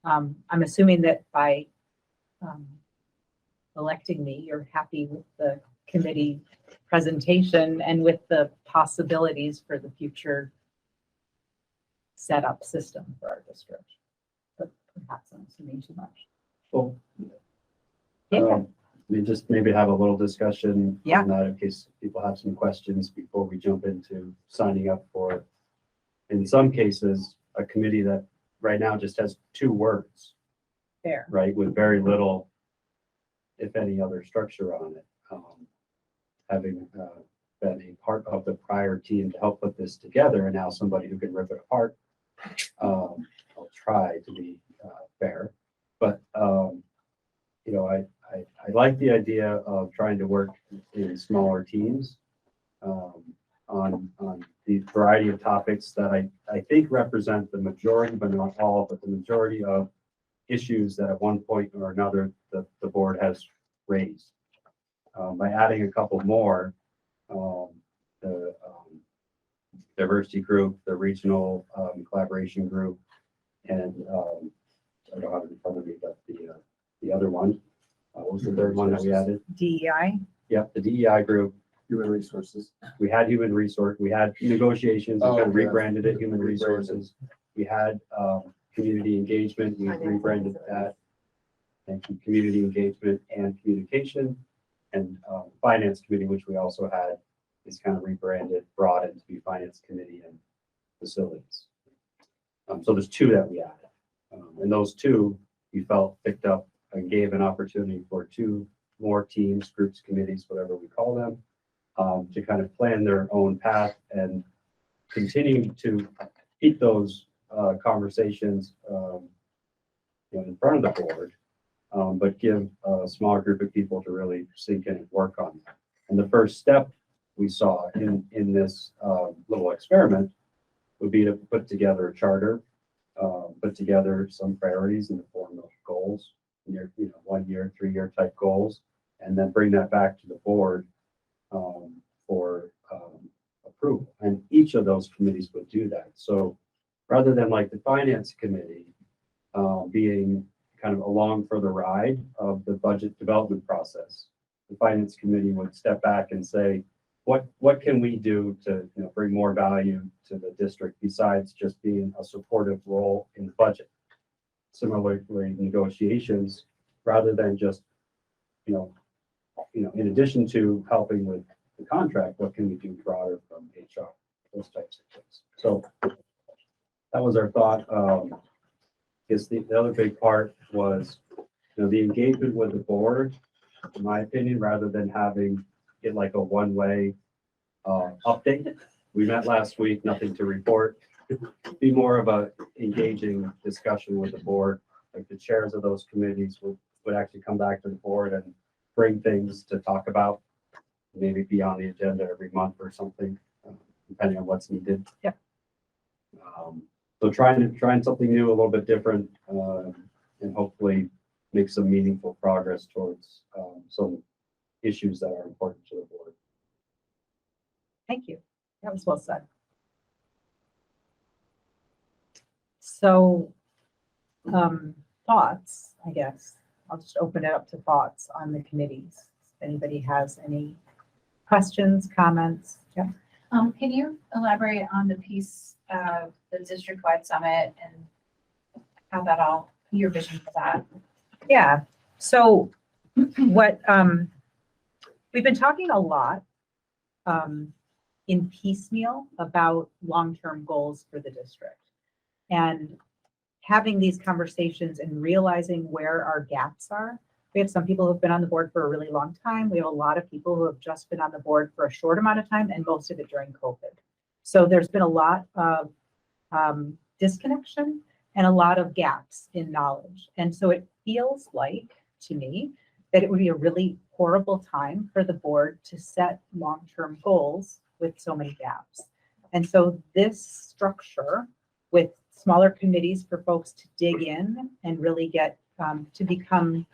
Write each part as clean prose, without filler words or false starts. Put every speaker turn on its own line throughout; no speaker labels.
I'm assuming that by electing me, you're happy with the committee presentation and with the possibilities for the future setup system for our district. But perhaps I'm assuming too much.
Well,
Yeah.
we just maybe have a little discussion
Yeah.
on that in case people have some questions before we jump into signing up for, in some cases, a committee that right now just has 2 words,
Fair.
right, with very little, if any, other structure on it. Having been a part of the prior team to help put this together, and now somebody who can rip it apart, I'll try to be fair, but you know, I like the idea of trying to work in smaller teams on the variety of topics that I think represent the majority, but not all, but the majority of issues that at one point or another the board has raised. By adding a couple more, the diversity group, the regional collaboration group, and I don't have it in front of me, but the other one. What was the third one that we added?
DEI.
Yep, the DEI group.
Human resources.
We had human resource. We had negotiations. We
Oh,
kind of
yeah.
rebranded it human resources. We had community engagement. We rebranded that. And community engagement and communication, and finance committee, which we also had, is kind of rebranded, broadened to be finance committee and facilities. So there's 2 that we added, and those 2 we felt picked up and gave an opportunity for 2 more teams, groups, committees, whatever we call them, to kind of plan their own path and continue to keep those conversations in front of the board, but give a smaller group of people to really sink in and work on that. And the first step we saw in this little experiment would be to put together a charter, put together some priorities in the form of goals, 1 year, 3-year type goals, and then bring that back to the board for approval. And each of those committees would do that. So rather than like the finance committee being kind of along for the ride of the budget development process, the finance committee would step back and say, what can we do to bring more value to the district besides just being a supportive role in the budget? Similarly, negotiations, rather than just in addition to helping with the contract, what can we do broader from HR, those types of things. So that was our thought. I guess the other big part was the engagement with the board, in my opinion, rather than having it like a one-way update. We met last week, nothing to report. Be more of a engaging discussion with the board. Like the chairs of those committees would actually come back to the board and bring things to talk about, maybe be on the agenda every month or something, depending on what's needed.
Yeah.
So trying something new, a little bit different, and hopefully make some meaningful progress towards some issues that are important to the board.
Thank you. That was well said. So thoughts, I guess. I'll just open it up to thoughts on the committees. If anybody has any questions, comments. Yeah.
Can you elaborate on the piece of the district-wide summit and how that all, your vision for that?
Yeah. So what we've been talking a lot in piecemeal about long-term goals for the district, and having these conversations and realizing where our gaps are. We have some people who have been on the board for a really long time. We have a lot of people who have just been on the board for a short amount of time, and most of it during COVID. So there's been a lot of disconnection and a lot of gaps in knowledge. And so it feels like, to me, that it would be a really horrible time for the board to set long-term goals with so many gaps. And so this structure with smaller committees for folks to dig in and really get to become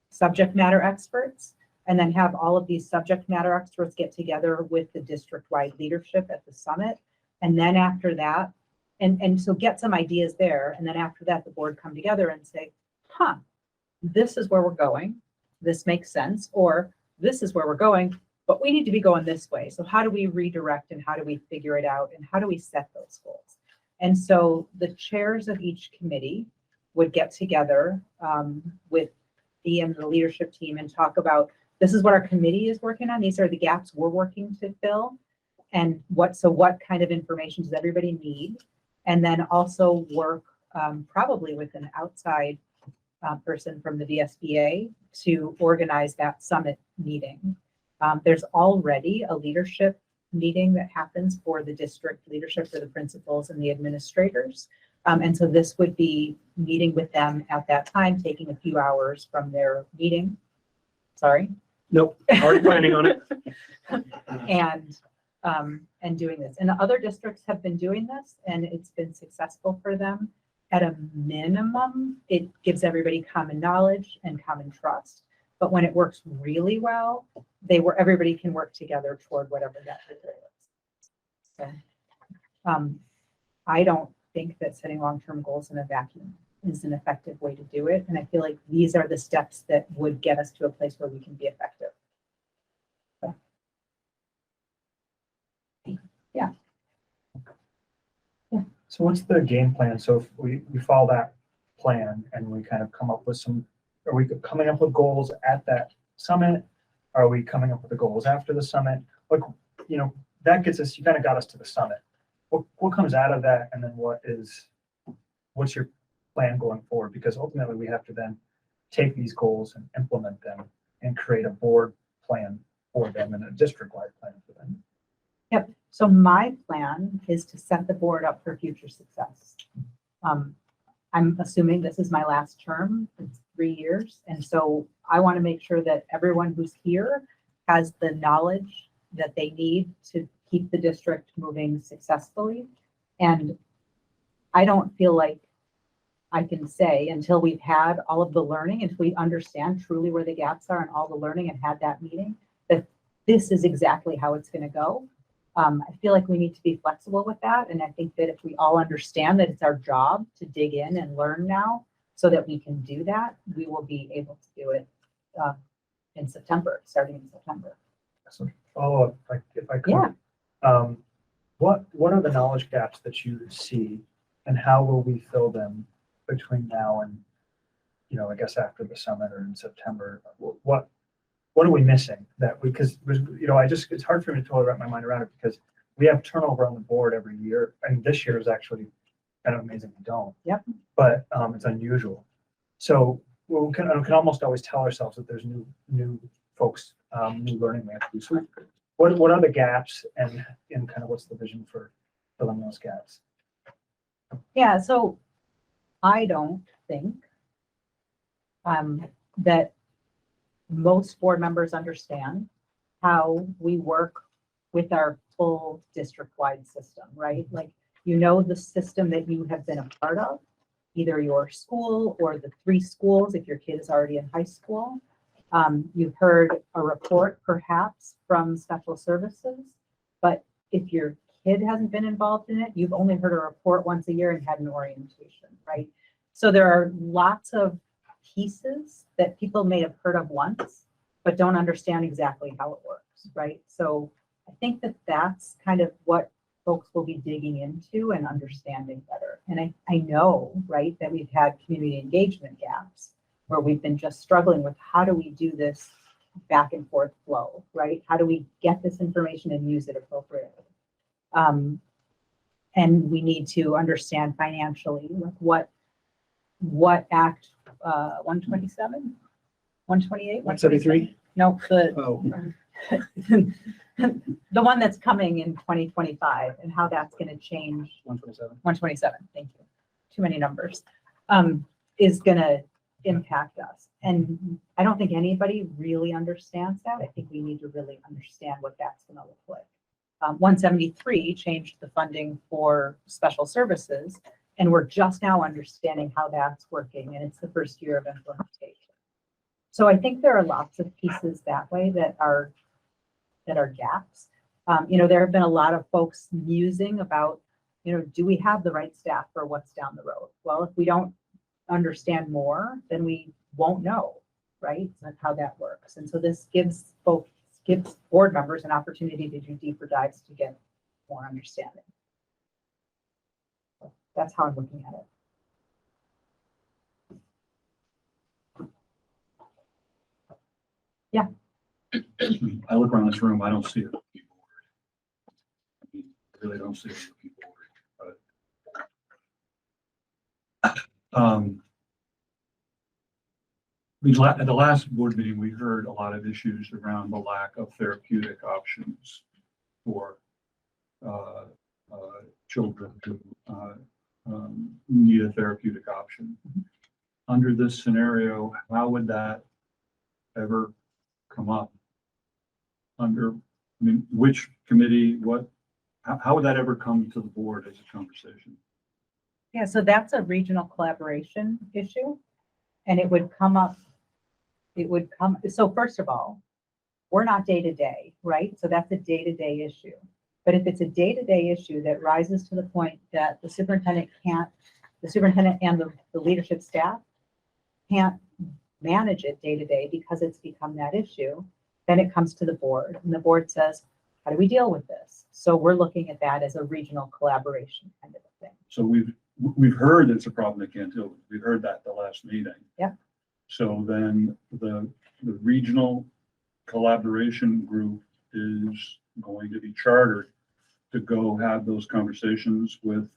subject matter experts, and then have all of these subject matter experts get together with the district-wide leadership at the summit. And then after that, And so get some ideas there. And then after that, the board come together and say, this is where we're going. This makes sense. Or this is where we're going, but we need to be going this way. So how do we redirect and how do we figure it out? And how do we set those goals? And so the chairs of each committee would get together with Ian, the leadership team, and talk about, this is what our committee is working on. These are the gaps we're working to fill. And what kind of information does everybody need? And then also work probably with an outside person from the VSBA to organize that summit meeting. There's already a leadership meeting that happens for the district leadership, for the principals and the administrators. And so this would be meeting with them at that time, taking a few hours from their meeting. Sorry.
Nope, already planning on it.
And doing this. And other districts have been doing this and it's been successful for them. At a minimum, it gives everybody common knowledge and common trust. But when it works really well, everybody can work together toward whatever that goal is. So, I don't think that setting long-term goals in a vacuum is an effective way to do it. And I feel like these are the steps that would get us to a place where we can be effective. So. Yeah.
So what's the game plan? So if we follow that plan and we kind of come up with are we coming up with goals at that summit? Are we coming up with the goals after the summit? Like, that gets us, you kind of got us to the summit. What comes out of that? And then what's your plan going forward? Because ultimately we have to then take these goals and implement them and create a board plan for them and a district-wide plan for them.
Yep. So my plan is to set the board up for future success. I'm assuming this is my last term. It's 3 years. And so I want to make sure that everyone who's here has the knowledge that they need to keep the district moving successfully. And I don't feel like I can say until we've had all of the learning, until we understand truly where the gaps are and all the learning and had that meeting, that this is exactly how it's going to go. I feel like we need to be flexible with that. And I think that if we all understand that it's our job to dig in and learn now so that we can do that, we will be able to do it in September, starting in September.
So follow up, if I could.
Yeah.
What are the knowledge gaps that you see and how will we fill them between now and, I guess after the summit or in September? What are we missing because it's hard for me to totally wrap my mind around it because we have turnover on the board every year. And this year is actually kind of amazing we don't.
Yep.
But it's unusual. So we can almost always tell ourselves that there's new folks, new learning we have to do. So what are the gaps and kind of what's the vision for filling those gaps?
Yeah, so I don't think that most board members understand how we work with our full district-wide system, right? Like, the system that you have been a part of, either your school or the 3 schools, if your kid is already in high school. You've heard a report perhaps from special services, but if your kid hasn't been involved in it, you've only heard a report once a year and had an orientation, right? So there are lots of pieces that people may have heard of once, but don't understand exactly how it works, right? So I think that that's kind of what folks will be digging into and understanding better. And I know, right, that we've had community engagement gaps where we've been just struggling with how do we do this back and forth flow, right? How do we get this information and use it appropriately? And we need to understand financially, like what Act 127, 128,
173?
No,
Oh,
the one that's coming in 2025 and how that's going to change
127.
127, thank you. Too many numbers, is going to impact us. And I don't think anybody really understands that. I think we need to really understand what that's going to look like. 173 changed the funding for special services, and we're just now understanding how that's working, and it's the first year of implementation. So I think there are lots of pieces that way that are gaps. There have been a lot of folks musing about, do we have the right staff for what's down the road? Well, if we don't understand more, then we won't know, right? That's how that works. And so this gives board members an opportunity to do deeper dives to get more understanding. So that's how I'm looking at it.
I look around this room, I don't see it looking board. I really don't see it looking board. At the last board meeting, we heard a lot of issues around the lack of therapeutic options for children who need a therapeutic option. Under this scenario, how would that ever come up? Which committee, how would that ever come to the board as a conversation?
Yeah, so that's a regional collaboration issue. And it would come up, so first of all, we're not day-to-day, right? So that's a day-to-day issue. But if it's a day-to-day issue that rises to the point that the superintendent and the leadership staff can't manage it day-to-day because it's become that issue, then it comes to the board, and the board says, how do we deal with this? So we're looking at that as a regional collaboration kind of a thing.
So we've heard it's a problem they can't deal with. We heard that the last meeting.
Yeah.
So then the regional collaboration group is going to be chartered to go have those conversations with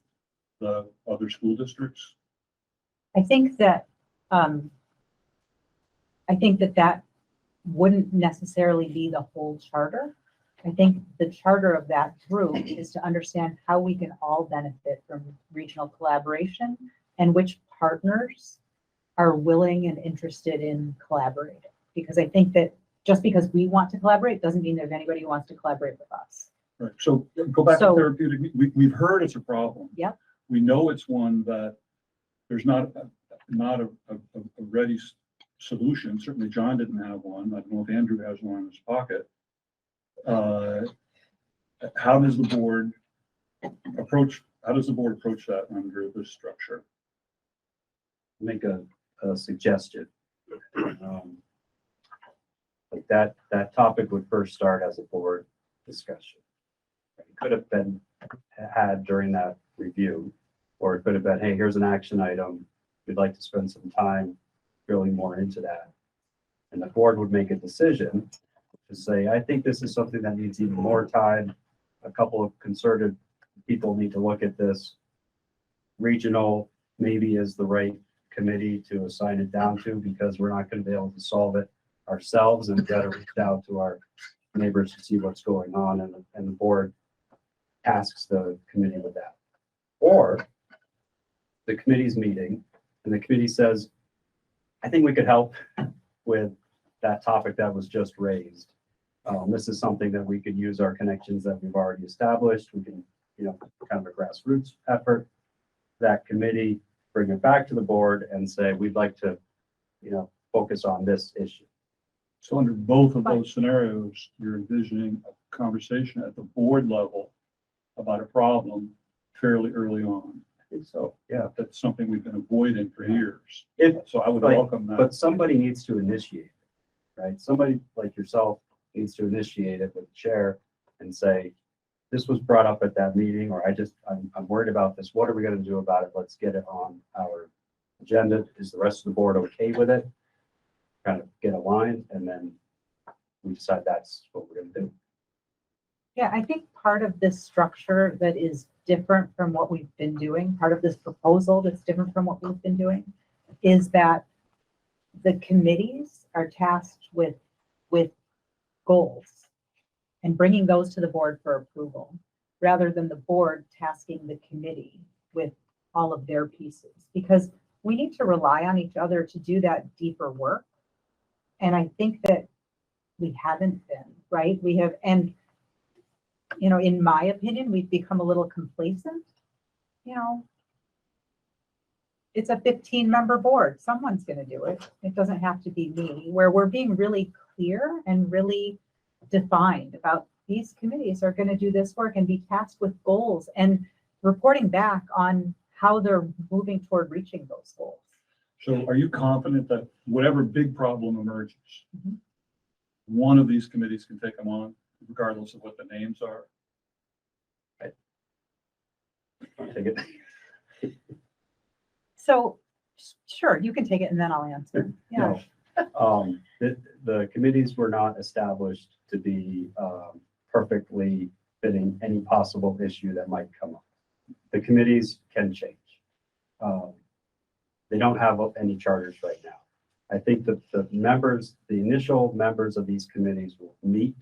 the other school districts.
I think that that wouldn't necessarily be the whole charter. I think the charter of that group is to understand how we can all benefit from regional collaboration and which partners are willing and interested in collaborating. Because I think that just because we want to collaborate doesn't mean there's anybody who wants to collaborate with us.
Right. So go back
So-
to therapeutic. We've heard it's a problem.
Yep.
We know it's one that there's not a ready solution. Certainly John didn't have one. I don't know if Andrew has one in his pocket. How does the board approach that under this structure?
Make a suggestion. Like that topic would first start as a board discussion. It could have been had during that review, or it could have been, hey, here's an action item. We'd like to spend some time drilling more into that. And the board would make a decision to say, I think this is something that needs even more time. A couple of concerted people need to look at this. Regional maybe is the right committee to assign it down to, because we're not going to be able to solve it ourselves, and we've got to reach out to our neighbors to see what's going on, and the board tasks the committee with that. Or the committee's meeting and the committee says, I think we could help with that topic that was just raised. This is something that we could use our connections that we've already established. We can, kind of a grassroots effort. That committee bring it back to the board and say, we'd like to, focus on this issue.
So under both of those scenarios, you're envisioning a conversation at the board level about a problem fairly early on.
I think so, yeah.
That's something we've been avoiding for years.
If,
So I would
Right,
welcome that.
but somebody needs to initiate it, right? Somebody like yourself needs to initiate it with the chair and say, this was brought up at that meeting, or I'm worried about this. What are we going to do about it? Let's get it on our agenda. Is the rest of the board okay with it? Kind of get aligned, and then we decide that's what we're going to do.
Yeah, I think part of this structure that is different from what we've been doing, part of this proposal that's different from what we've been doing, is that the committees are tasked with goals and bringing those to the board for approval, rather than the board tasking the committee with all of their pieces. Because we need to rely on each other to do that deeper work. And I think that we haven't been, right? We have, and in my opinion, we've become a little complacent. It's a 15-member board. Someone's going to do it. It doesn't have to be me. Where we're being really clear and really defined about these committees are going to do this work and be tasked with goals. And reporting back on how they're moving toward reaching those goals.
So are you confident that whatever big problem emerges,
Mhm.
one of these committees can take them on, regardless of what the names are?
Take it.
So, sure, you can take it and then I'll answer. Yeah.
No. The committees were not established to be perfectly fitting any possible issue that might come up. The committees can change. They don't have any charters right now. I think that the initial members of these committees will meet,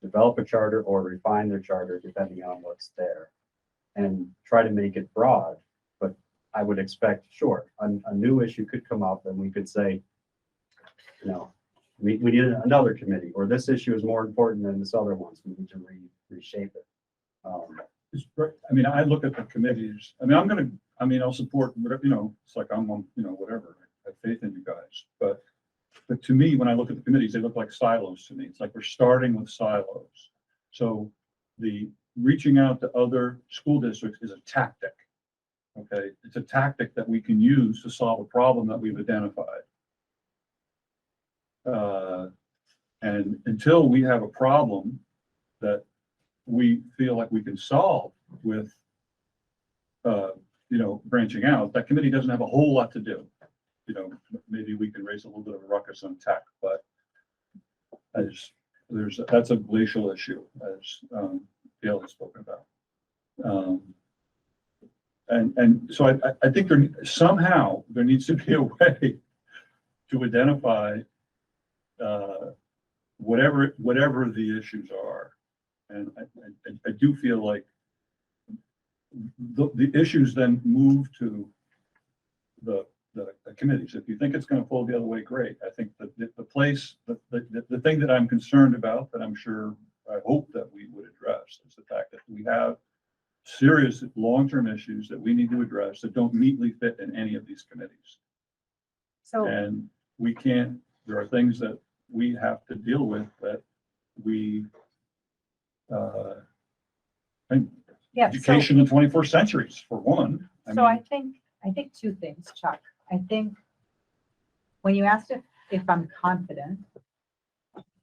develop a charter or refine their charter depending on what's there, and try to make it broad. But I would expect, sure, a new issue could come up and we could say, we need another committee, or this issue is more important than this other one, so we need to reshape it.
I mean, I look at the committees, I'll support whatever, it's like I'm on, whatever, I have faith in you guys. But to me, when I look at the committees, they look like silos to me. It's like we're starting with silos. So the reaching out to other school districts is a tactic. Okay, it's a tactic that we can use to solve a problem that we've identified. And until we have a problem that we feel like we can solve with, branching out, that committee doesn't have a whole lot to do. Maybe we can raise a little bit of a ruckus on tech, but that's a glacial issue, as Gail has spoken about. And so I think there needs to be a way to identify whatever the issues are. And I do feel like the issues then move to the committees. If you think it's going to flow the other way, great. I think that the thing that I'm concerned about, that I hope that we would address, is the fact that we have serious long-term issues that we need to address that don't neatly fit in any of these committees.
So,
And there are things that we have to deal with that we,
yeah,
education in the 21st centuries, for one.
I think two things, Chuck. I think when you asked if I'm confident,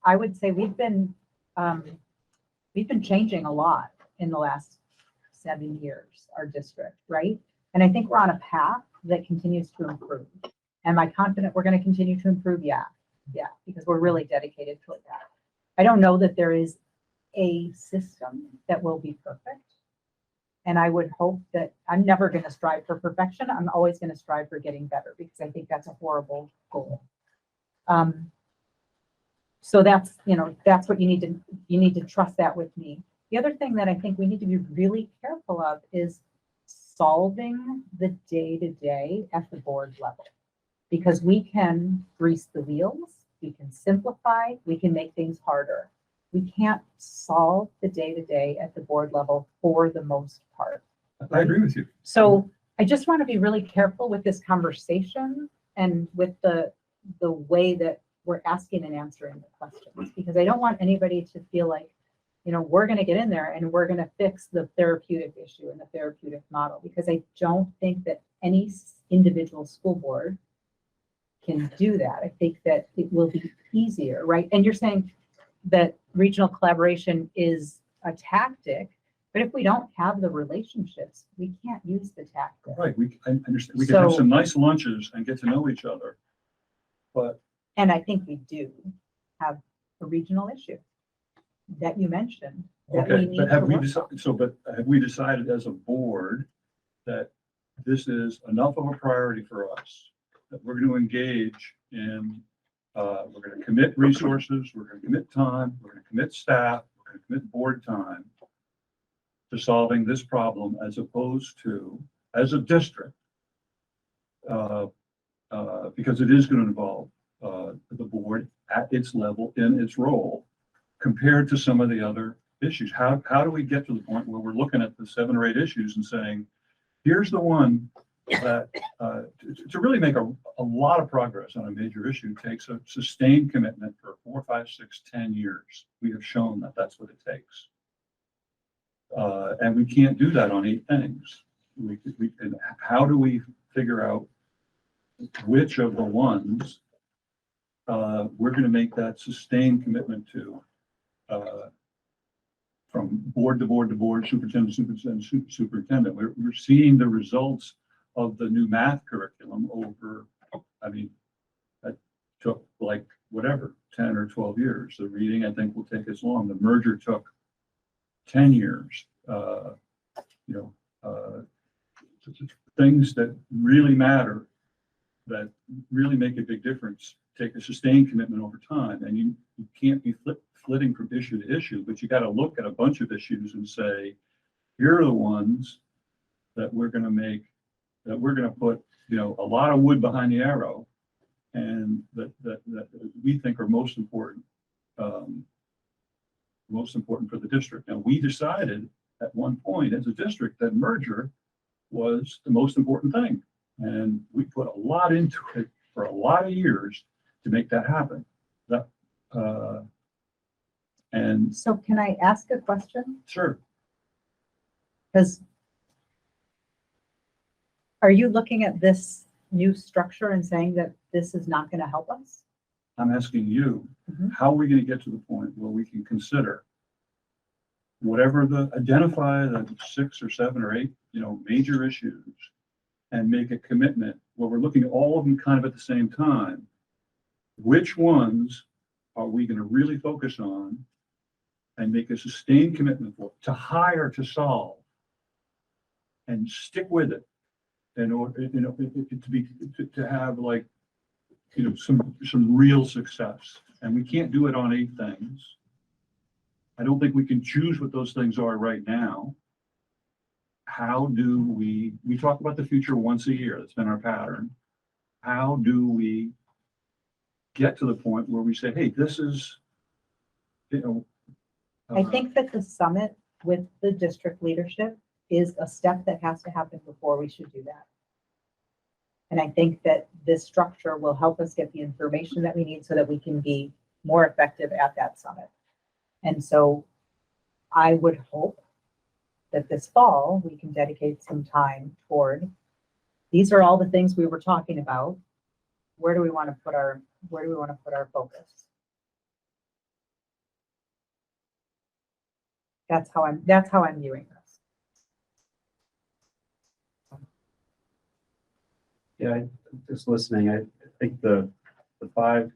I would say we've been changing a lot in the last 7 years, our district, right? And I think we're on a path that continues to improve. Am I confident we're going to continue to improve? Yeah, because we're really dedicated toward that. I don't know that there is a system that will be perfect. And I would hope that I'm never going to strive for perfection. I'm always going to strive for getting better, because I think that's a horrible goal. So that's what you need to trust that with me. The other thing that I think we need to be really careful of is solving the day-to-day at the board level, because we can grease the wheels, we can simplify, we can make things harder. We can't solve the day-to-day at the board level for the most part.
I agree with you.
So I just want to be really careful with this conversation and with the way that we're asking and answering the questions, because I don't want anybody to feel like, we're going to get in there and we're going to fix the therapeutic issue and the therapeutic model, because I don't think that any individual school board can do that. I think that it will be easier, right? And you're saying that regional collaboration is a tactic, but if we don't have the relationships, we can't use the tactic.
Right, I understand. We can have some nice lunches and get to know each other, but.
And I think we do have a regional issue that you mentioned.
Okay, but have we decided as a board that this is enough of a priority for us, that we're going to engage in, we're going to commit resources, we're going to commit time, we're going to commit staff, we're going to commit board time to solving this problem, as opposed to, as a district, because it is going to involve the board at its level, in its role, compared to some of the other issues. How do we get to the point where we're looking at the 7 or 8 issues and saying, here's the one that to really make a lot of progress on a major issue takes a sustained commitment for 4, 5, 6, 10 years. We have shown that that's what it takes. And we can't do that on 8 things. And how do we figure out which of the ones we're going to make that sustained commitment to, from board to board to board, superintendent. We're seeing the results of the new math curriculum over, I mean, that took like whatever, 10 or 12 years. The reading, I think, will take as long. The merger took 10 years. Things that really matter, that really make a big difference, take a sustained commitment over time. And you can't be flitting from issue to issue, but you got to look at a bunch of issues and say, here are the ones that we're going to make, that we're going to put, a lot of wood behind the arrow, and that we think are most important for the district. Now, we decided at one point as a district that merger was the most important thing. And we put a lot into it for a lot of years to make that happen. And
So can I ask a question?
sure,
Because are you looking at this new structure and saying that this is not going to help us?
I'm asking you,
Mhm.
how are we going to get to the point where we can consider identify the 6 or 7 or 8, major issues, and make a commitment where we're looking at all of them kind of at the same time. Which ones are we going to really focus on and make a sustained commitment for, to hire, to solve, and stick with it in order, to have like, some real success. And we can't do it on 8 things. I don't think we can choose what those things are right now. How do we talk about the future once a year? That's been our pattern. How do we get to the point where we say, hey, this is,
I think that the summit with the district leadership is a step that has to happen before we should do that. And I think that this structure will help us get the information that we need so that we can be more effective at that summit. And so I would hope that this fall, we can dedicate some time toward, these are all the things we were talking about. Where do we want to put our focus? That's how I'm viewing this.
Yeah, just listening, I think the 5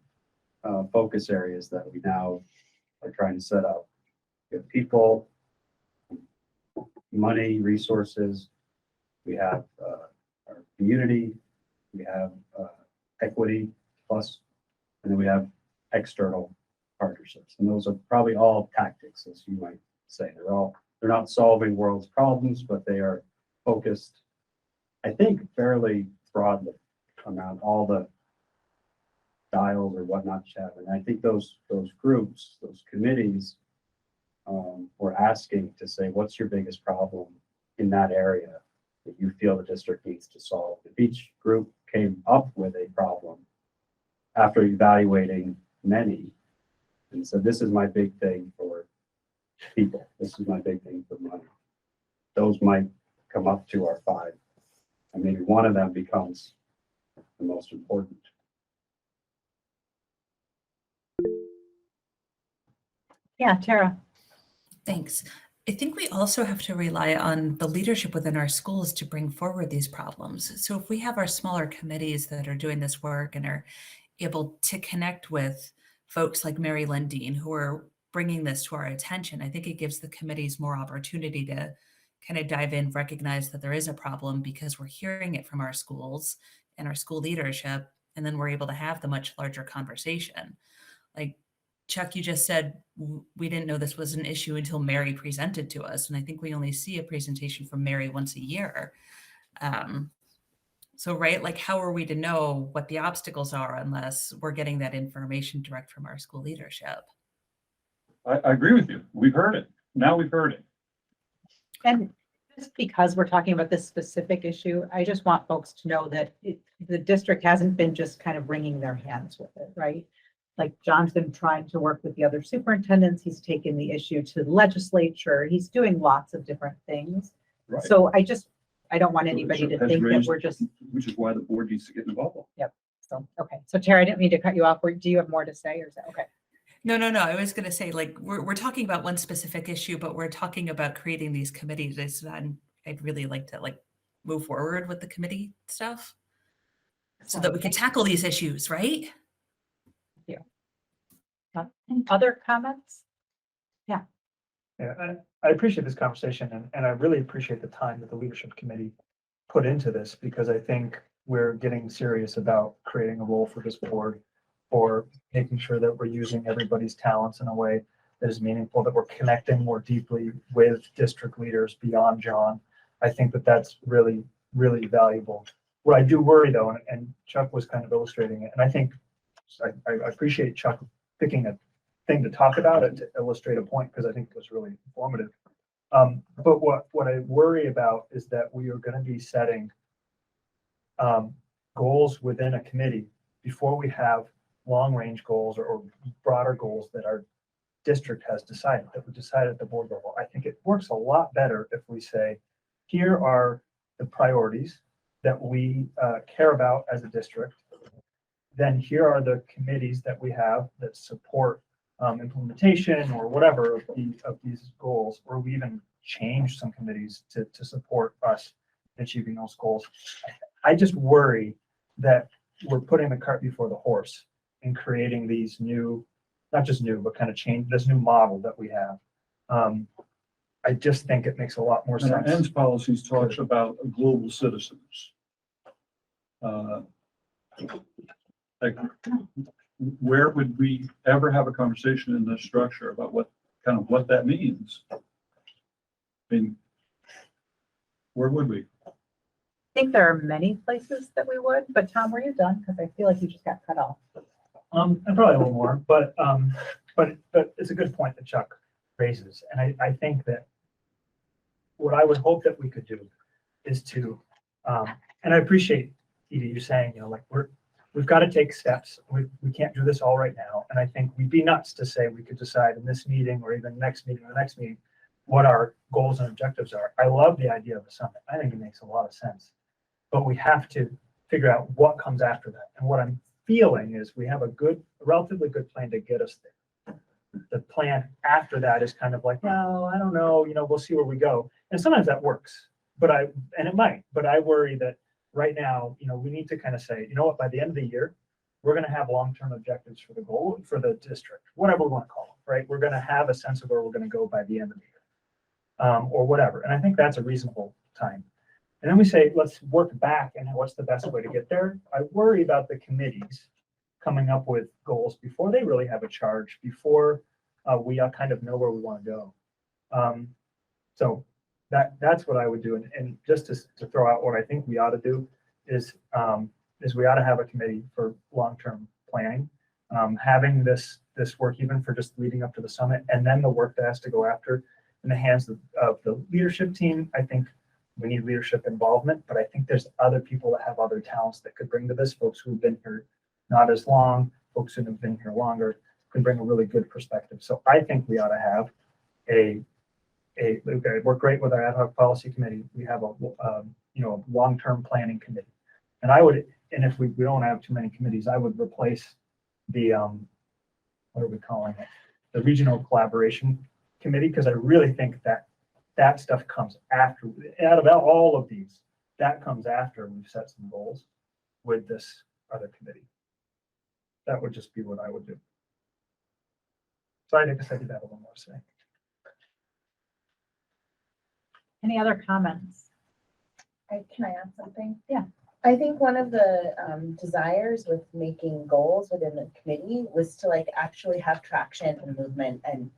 focus areas that we now are trying to set up, we have people, money, resources, we have our community, we have equity plus, and then we have external partnerships. And those are probably all tactics, as you might say. They're not solving world's problems, but they are focused, I think, fairly broadly around all the dials or whatnot you have. And I think those groups, those committees, were asking to say, what's your biggest problem in that area that you feel the district needs to solve? If each group came up with a problem after evaluating many and said, this is my big thing for people, this is my big thing for money, those might come up to our 5. And maybe one of them becomes the most important.
Yeah, Tara.
Thanks. I think we also have to rely on the leadership within our schools to bring forward these problems. So if we have our smaller committees that are doing this work and are able to connect with folks like Mary Lundeen who are bringing this to our attention, I think it gives the committees more opportunity to kind of dive in, recognize that there is a problem because we're hearing it from our schools and our school leadership, and then we're able to have the much larger conversation. Like Chuck, you just said, we didn't know this was an issue until Mary presented to us. And I think we only see a presentation from Mary once a year. So, right, like how are we to know what the obstacles are unless we're getting that information direct from our school leadership?
I agree with you. We've heard it. Now we've heard it.
And just because we're talking about this specific issue, I just want folks to know that the district hasn't been just kind of wringing their hands with it, right? like John's been trying to work with the other superintendents. He's taken the issue to the legislature. He's doing lots of different things.
Right.
So I don't want anybody to
Has
think that
raised-
we're just,
Which is why the board needs to get involved.
so, okay. So Tara, I didn't mean to cut you off. Do you have more to say or is that okay?
No. I was going to say, like, we're talking about one specific issue, but we're talking about creating these committees, and I'd really like to like move forward with the committee stuff so that we can tackle these issues, right?
Other comments?
Yeah, I appreciate this conversation and I really appreciate the time that the leadership committee put into this because I think we're getting serious about creating a role for this board, for making sure that we're using everybody's talents in a way that is meaningful, that we're connecting more deeply with district leaders beyond John. I think that that's really, really valuable. What I do worry though, and Chuck was kind of illustrating it, and I think I appreciate Chuck picking a thing to talk about it to illustrate a point because I think it was really informative. But what I worry about is that we are going to be setting goals within a committee before we have long-range goals or broader goals that our district has decided, that we decide at the board level. I think it works a lot better if we say, here are the priorities that we care about as a district. Then here are the committees that we have that support implementation or whatever of these goals, or we even change some committees to support us achieving those goals. I just worry that we're putting the cart before the horse and creating these new, not just new, but kind of change this new model that we have. I just think it makes a lot more
And our
sense.
ends policies talks about global citizens. Like, where would we ever have a conversation in this structure about what that means? I mean, where would we?
I think there are many places that we would, but Tom, were you done? Because I feel like you just got cut off.
And probably a little more, but it's a good point that Chuck raises. And I think that what I would hope that we could do is to, and I appreciate Edie, you saying, like we've got to take steps. We can't do this all right now. And I think we'd be nuts to say we could decide in this meeting or even next meeting or the next meeting what our goals and objectives are. I love the idea of a summit. I think it makes a lot of sense. But we have to figure out what comes after that. And what I'm feeling is we have a relatively good plan to get us there. The plan after that is kind of like, no, I don't know, we'll see where we go. And sometimes that works, and it might, but I worry that right now, we need to kind of say, you know what, by the end of the year, we're going to have long-term objectives for the goal, for the district, whatever we want to call it, right? We're going to have a sense of where we're going to go by the end of the year, or whatever. And I think that's a reasonable time. And then we say, let's work back and what's the best way to get there? I worry about the committees coming up with goals before they really have a charge, before we kind of know where we want to go. So that's what I would do. And just to throw out what I think we ought to do is we ought to have a committee for long-term planning, having this work even for just leading up to the summit, and then the work that has to go after in the hands of the leadership team. I think we need leadership involvement, but I think there's other people that have other talents that could bring to this, folks who've been here not as long, folks who have been here longer, can bring a really good perspective. So I think we ought to have work great with our ad hoc policy committee. We have a long-term planning committee. And if we don't have too many committees, I would replace the, what are we calling it? The regional collaboration committee, because I really think that stuff comes after, out of all of these, that comes after we've set some goals with this other committee. That would just be what I would do. So I guess I did that a little more today.
Any other comments?
Can I add something?
Yeah.
I think one of the desires with making goals within the committee was to actually have traction and movement and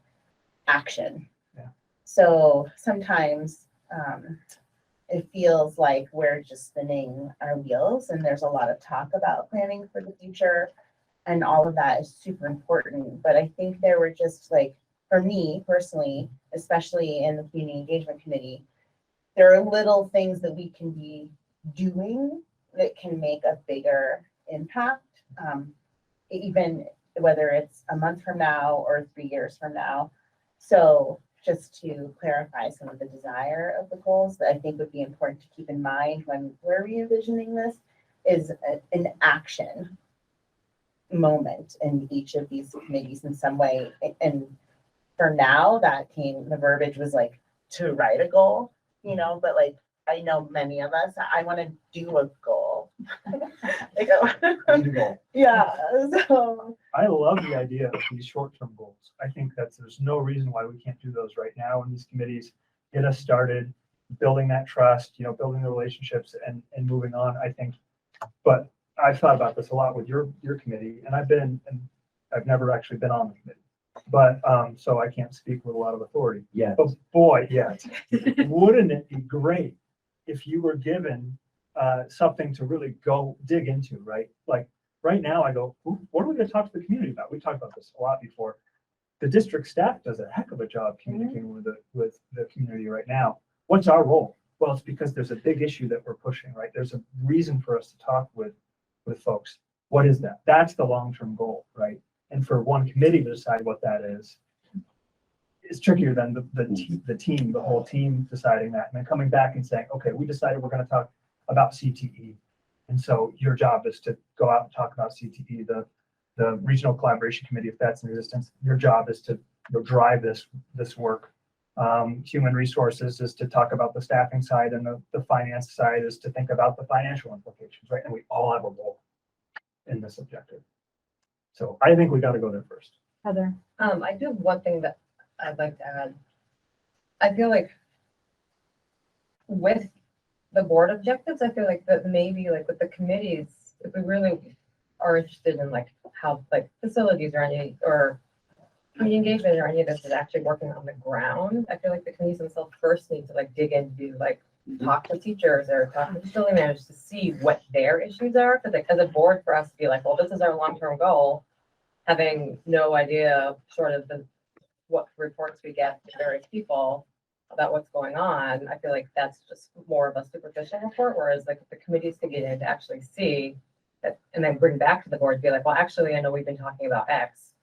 action.
Yeah.
So sometimes it feels like we're just spinning our wheels, and there's a lot of talk about planning for the future, and all of that is super important. But I think there were just for me personally, especially in the community engagement committee, there are little things that we can be doing that can make a bigger impact. Even whether it's a month from now or 3 years from now. So just to clarify some of the desire of the goals that I think would be important to keep in mind when we're re-envisioning this is an action moment in each of these committees in some way. And for now, the verbiage was like to write a goal, you know, but like, I know many of us, I want to do a goal. Like,
Need a goal.
yeah, so.
I love the idea of these short-term goals. I think there's no reason why we can't do those right now in these committees. Get us started, building that trust, you know, building the relationships and moving on, I think. But I've thought about this a lot with your committee, and I've never actually been on the committee. But, so I can't speak with a lot of authority.
Yeah.
But boy, yeah, wouldn't it be great if you were given something to really go dig into, right? Like right now I go, what are we going to talk to the community about? We talked about this a lot before. The district staff does a heck of a job communicating with the community right now. What's our role? Well, it's because there's a big issue that we're pushing, right? There's a reason for us to talk with folks. What is that? That's the long-term goal, right? And for one committee to decide what that is trickier than the whole team deciding that, and then coming back and saying, okay, we decided we're going to talk about CTE. And so your job is to go out and talk about CTE, the regional collaboration committee, if that's in existence, your job is to drive this work. Human resources is to talk about the staffing side, and the finance side is to think about the financial implications, right? And we all have a role in this objective. So I think we got to go there first.
Heather?
I do have one thing that I'd like to add. I feel like with the board objectives, I feel like that maybe like with the committees, if we really are interested in like how like facilities or community engagement or any of this is actually working on the ground, I feel like the committees themselves first need to like dig into like talk to teachers or talk to facility managers to see what their issues are. Because like as a board for us to be like, well, this is our long-term goal, having no idea sort of what reports we get from various people about what's going on, I feel like that's just more of a superficial report, whereas like the committees can get in to actually see that and then bring back to the board and be like, well, actually, I know we've been talking about X,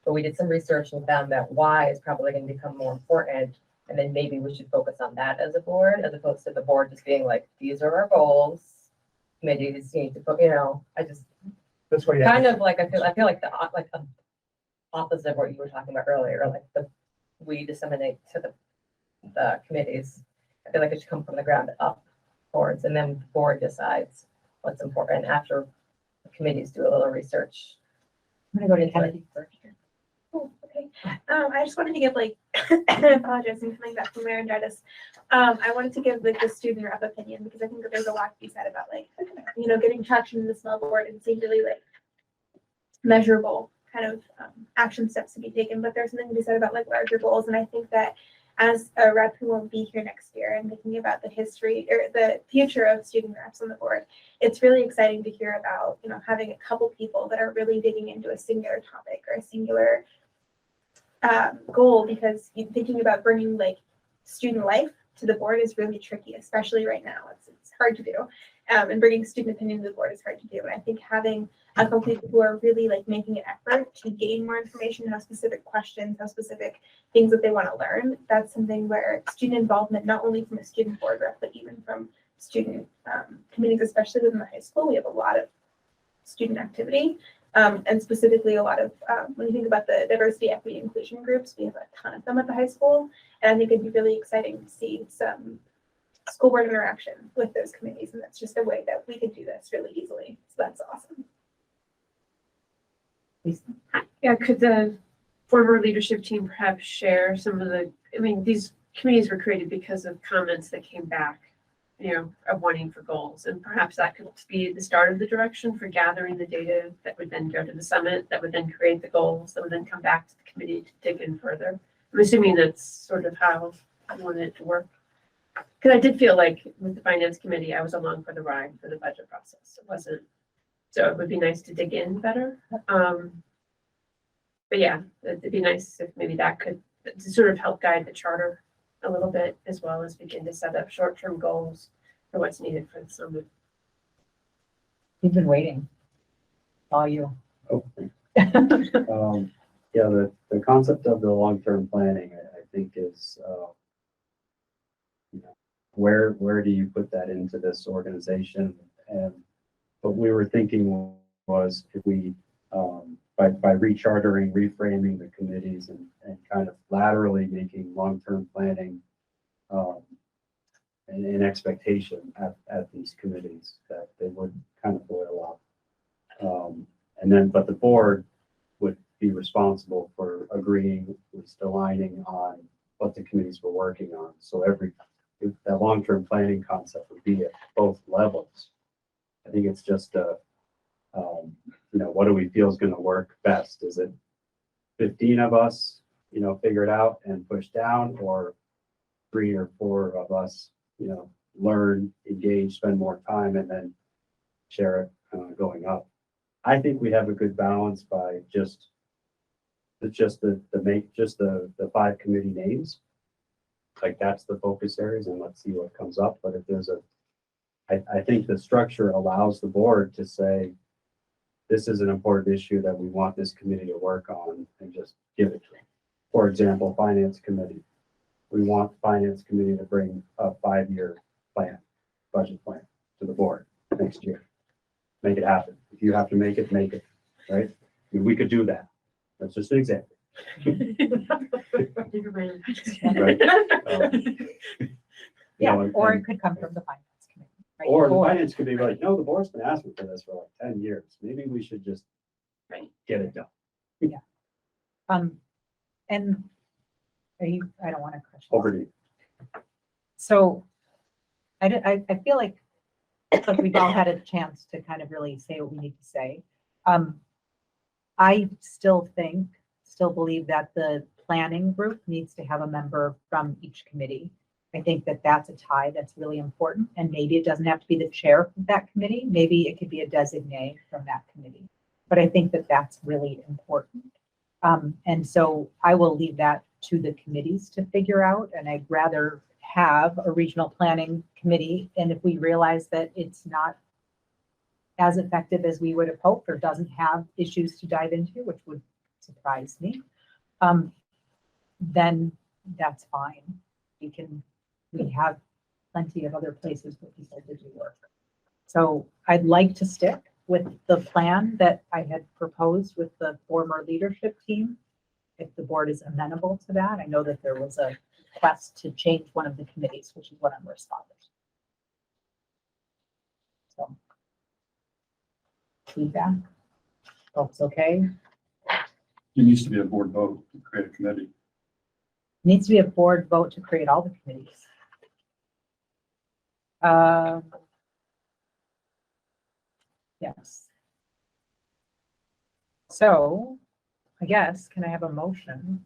but we did some research and found that Y is probably going to become more important. And then maybe we should focus on that as a board, as opposed to the board just being like, these are our goals. Committees need to put, you know, I just
That's why you
kind of like, I feel like the opposite of what you were talking about earlier, like we disseminate to the committees. I feel like it should come from the ground up boards, and then the board decides what's important after the committees do a little research.
I'm gonna go to Kennedy first.
Oh, okay. I just wanted to give like, apologizing coming back from laryngitis. I wanted to give like the student rep opinion because I think that there's a lot to be said about like, you know, getting traction in the small board and seeing really like measurable kind of action steps to be taken. But there's something to be said about like larger goals, and I think that as a rep who won't be here next year and thinking about the history or the future of student reps on the board, it's really exciting to hear about, you know, having a couple people that are really digging into a singular topic or a singular goal, because thinking about bringing like student life to the board is really tricky, especially right now. It's hard to do. And bringing student opinion to the board is hard to do. And I think having a couple people who are really like making an effort to gain more information, have specific questions, have specific things that they want to learn, that's something where student involvement, not only from a student board rep, but even from student committees, especially within the high school, we have a lot of student activity. And specifically a lot of, when you think about the diversity, equity, inclusion groups, we have a ton of them at the high school. And I think it'd be really exciting to see some school board interaction with those committees. And that's just a way that we could do this really easily. So that's awesome.
Yeah, could the former leadership team perhaps share some of the, I mean, these committees were created because of comments that came back, you know, of wanting for goals. And perhaps that could be the start of the direction for gathering the data that would then go to the summit, that would then create the goals, that would then come back to the committee to dig in further. I'm assuming that's sort of how I wanted it to work. Because I did feel like with the finance committee, I was along for the ride for the budget process. It wasn't, so it would be nice to dig in better. But yeah, it'd be nice if maybe that could to sort of help guide the charter a little bit, as well as begin to set up short-term goals for what's needed for the summit.
You've been waiting. All you.
Oh, Yeah, the concept of the long-term planning, I think is, you know, where do you put that into this organization? And what we were thinking was if we, by rechartering, reframing the committees and kind of laterally making long-term planning an expectation at these committees, that they would kind of boil up. And then, but the board would be responsible for agreeing, just aligning on what the committees were working on. So that long-term planning concept would be at both levels. I think it's just you know, what do we feel is going to work best? Is it 15 of us, you know, figure it out and push down, or 3 or 4 of us, you know, learn, engage, spend more time, and then share it going up? I think we have a good balance by just the 5 committee names. Like, that's the focus areas, and let's see what comes up. But if there's I think the structure allows the board to say, this is an important issue that we want this committee to work on, and just give it to them. For example, finance committee. We want finance committee to bring a 5-year plan, budget plan to the board next year. Make it happen. If you have to make it, right? I mean, we could do that. That's just an example. Right?
Yeah,
know,
or
and-
it could come from the finance committee. Right?
Or the finance committee, like, no, the board's been asking for this for like 10 years. Maybe we should just
Right.
get it done.
And I don't want to crush. you.
Over to you.
So I feel like we've all had a chance to kind of really say what we need to say. I still believe that the planning group needs to have a member from each committee. I think that that's a tie that's really important, and maybe it doesn't have to be the chair of that committee. Maybe it could be a designee from that committee. But I think that that's really important. And so I will leave that to the committees to figure out, and I'd rather have a regional planning committee. And if we realize that it's not as effective as we would have hoped, or doesn't have issues to dive into, which would surprise me, then that's fine. We have plenty of other places for people to do work. So I'd like to stick with the plan that I had proposed with the former leadership team, if the board is amenable to that. I know that there was a request to change one of the committees, which is what I'm responding to. So, feedback, folks, okay?
It needs to be a board vote to create a committee.
Needs to be a board vote to create all the committees. Yes. So, I guess, can I have a motion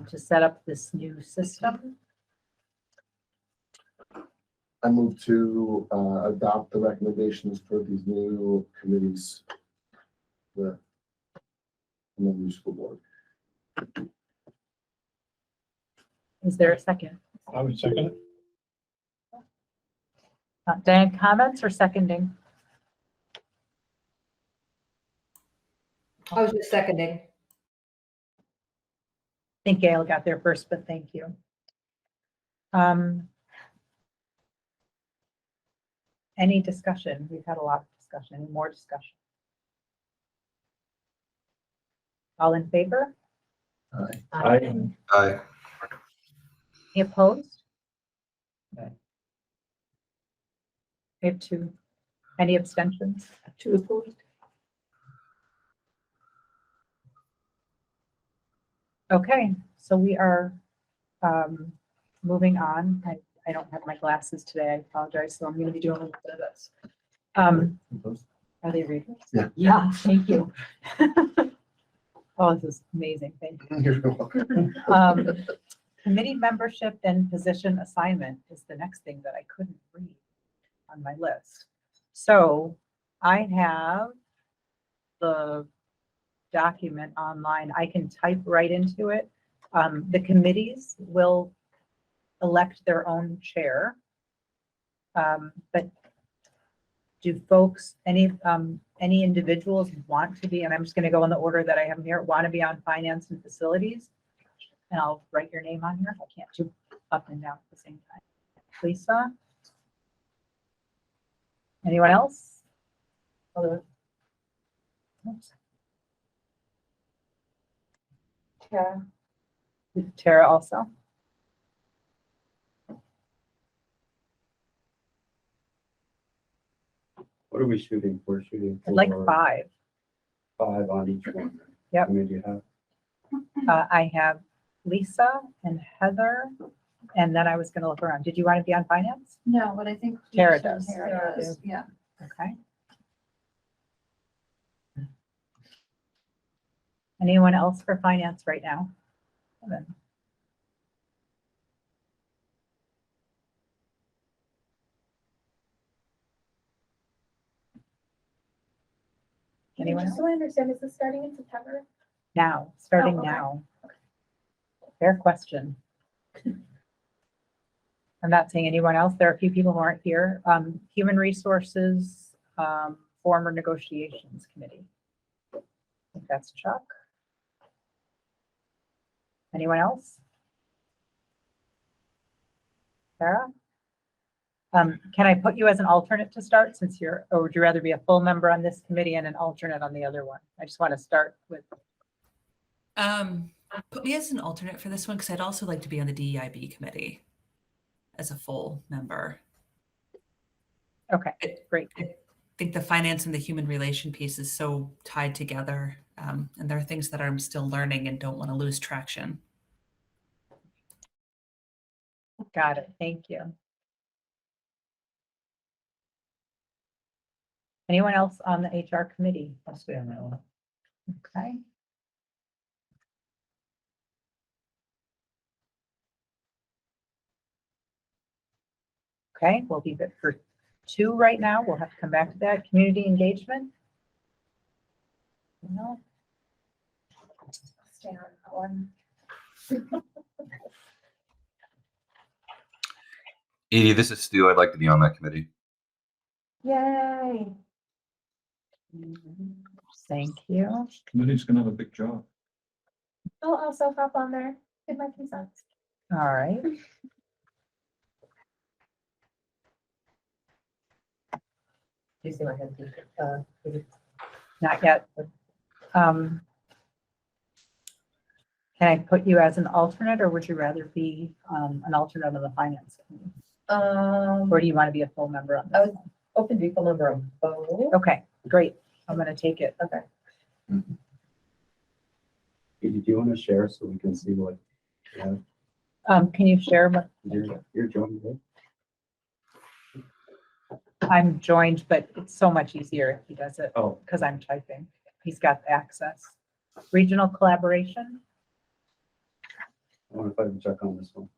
to set up this new system?
I move to adopt the recommendations for these new committees. The MMU school board.
Is there a second?
I would second it.
Diane, comments or seconding?
I was just seconding.
I think Gail got there first, but thank you. Any discussion? We've had a lot of discussion. Any more discussion? All in favor?
Aye.
Aye.
Any opposed? Okay. We have 2. Any abstentions?
2 opposed.
Okay, so we are moving on. I don't have my glasses today. I apologize. So I'm going to be doing a little bit of this. Are they readers?
Yeah.
Yeah, thank you. Oh, this is amazing. Thank you.
You're welcome.
Committee membership and position assignment is the next thing that I couldn't read on my list. So I have the document online. I can type right into it. The committees will elect their own chair. But do folks, any any individuals want to be, and I'm just gonna go in the order that I have them here, want to be on finance and facilities. And I'll write your name on here. I can't do up and down at the same time. Lisa? Anyone else? Oops.
Tara,
Tara also.
What are we shooting for? Shooting
I'd like
for
5.
5 on each one. right?
Yep.
How many do you have?
I have Lisa and Heather, and then I was gonna look around. Did you want to be on finance?
No, but I think.
Tara does.
Tara does, yeah.
Okay. Anyone else for finance right now? Kevin? Anyone
Just
else?
so I understand, is this starting in September?
Now, starting
Oh, okay.
now. Fair question. I'm not saying anyone else. There are a few people who aren't here. Human Resources, Former Negotiations Committee. I think that's Chuck. Anyone else? Sarah? Can I put you as an alternate to start since you're, or would you rather be a full member on this committee and an alternate on the other one? I just want to start with,
Put me as an alternate for this one because I'd also like to be on the DEIB committee as a full member.
okay, great.
I think the finance and the human relation piece is so tied together, and there are things that I'm still learning and don't want to lose traction.
Got it. Thank you. Anyone else on the HR committee?
I'll stay on that one.
Okay. Okay, we'll be good for 2 right now. We'll have to come back to that. Community engagement. No.
stay on that one.
Edie, this is Stu. I'd like to be on that committee.
Yay.
Thank you.
Committee's gonna have a big job.
I'll also hop on there. Give my consent.
All right.
Do you see my hand?
Not yet. Can I put you as an alternate, or would you rather be an alternate on the finance committee? Or do you want to be a full member on
I
this?
was open to be full member of both.
Okay, great. I'm going to take it.
Okay.
Edie, do you want to share so we can see what you have?
Can you share what?
You're joining, right?
I'm joined, but it's so much easier if he does it
Oh,
because I'm typing. He's got access. Regional collaboration.
I want to fight Chuck on this one.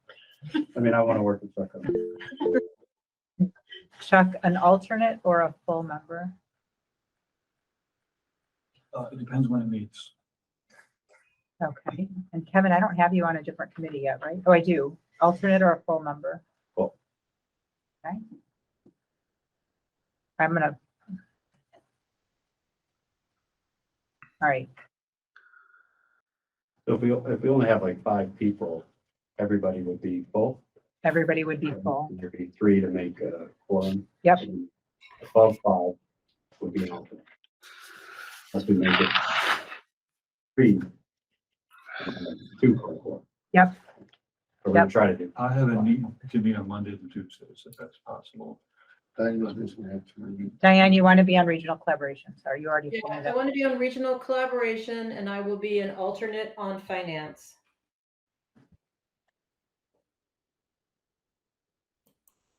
I mean, I want to work with Chuck on this.
Chuck, an alternate or a full member?
It depends when it meets.
Okay. And Kevin, I don't have you on a different committee yet, right? Oh, I do. Alternate or a full member?
Full.
Okay. I'm gonna. All right.
So if we only have like 5 people, everybody would be full.
Everybody would be full.
And there'd be 3 to make a quorum.
Yep.
And above 5 would be an alternate. Unless we make it 3. and then 2 for a quorum.
Yep.
Or we're gonna try to do.
I have a need to meet on Mondays and Tuesdays, if that's possible.
Diana's missing out too.
Diane, you want to be on regional collaboration? Sorry, you already.
Yeah,
pointed
I
out.
want to be on regional collaboration and I will be an alternate on finance.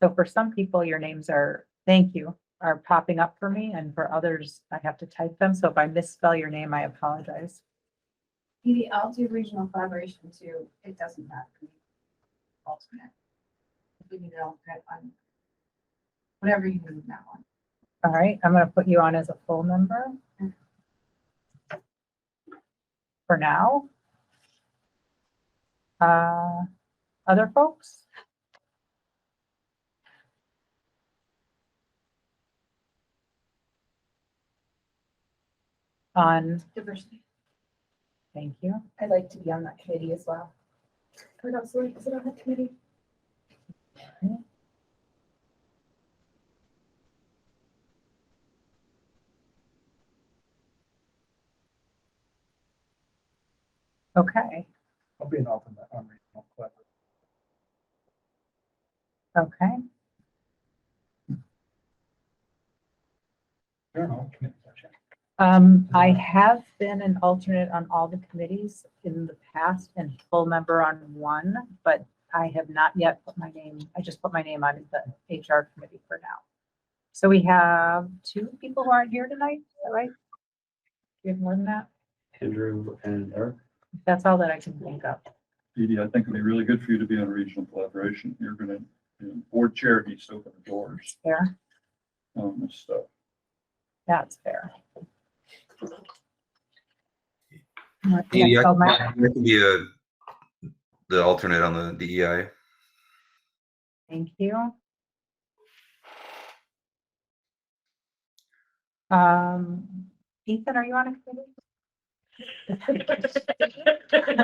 So for some people, your names are, thank you, are popping up for me, and for others, I have to type them. So if I misspell your name, I apologize.
Maybe I'll do regional collaboration too. It doesn't matter to me. Alternate. If we need an alternate on whatever you need that one.
All right, I'm going to put you on as a full member. For now. Other folks? on,
Diversity.
thank you.
I'd like to be on that committee as well.
What else is it on the committee?
Okay,
I'll be an alternate on regional collaboration.
okay.
I don't know, committee session.
I have been an alternate on all the committees in the past and full member on one, but I have not yet put my name, I just put my name on the HR committee for now. So we have 2 people who aren't here tonight, is that right? Do you have more than that?
Andrew and Eric.
That's all that I can think of.
Edie, I think it'd be really good for you to be on regional collaboration. You're gonna, board chair needs to open the doors
Fair,
on this stuff.
that's fair.
Edie,
Next,
I
oh, Matt.
I can be the alternate on the DEI.
Thank you. Ethan, are you on a committee?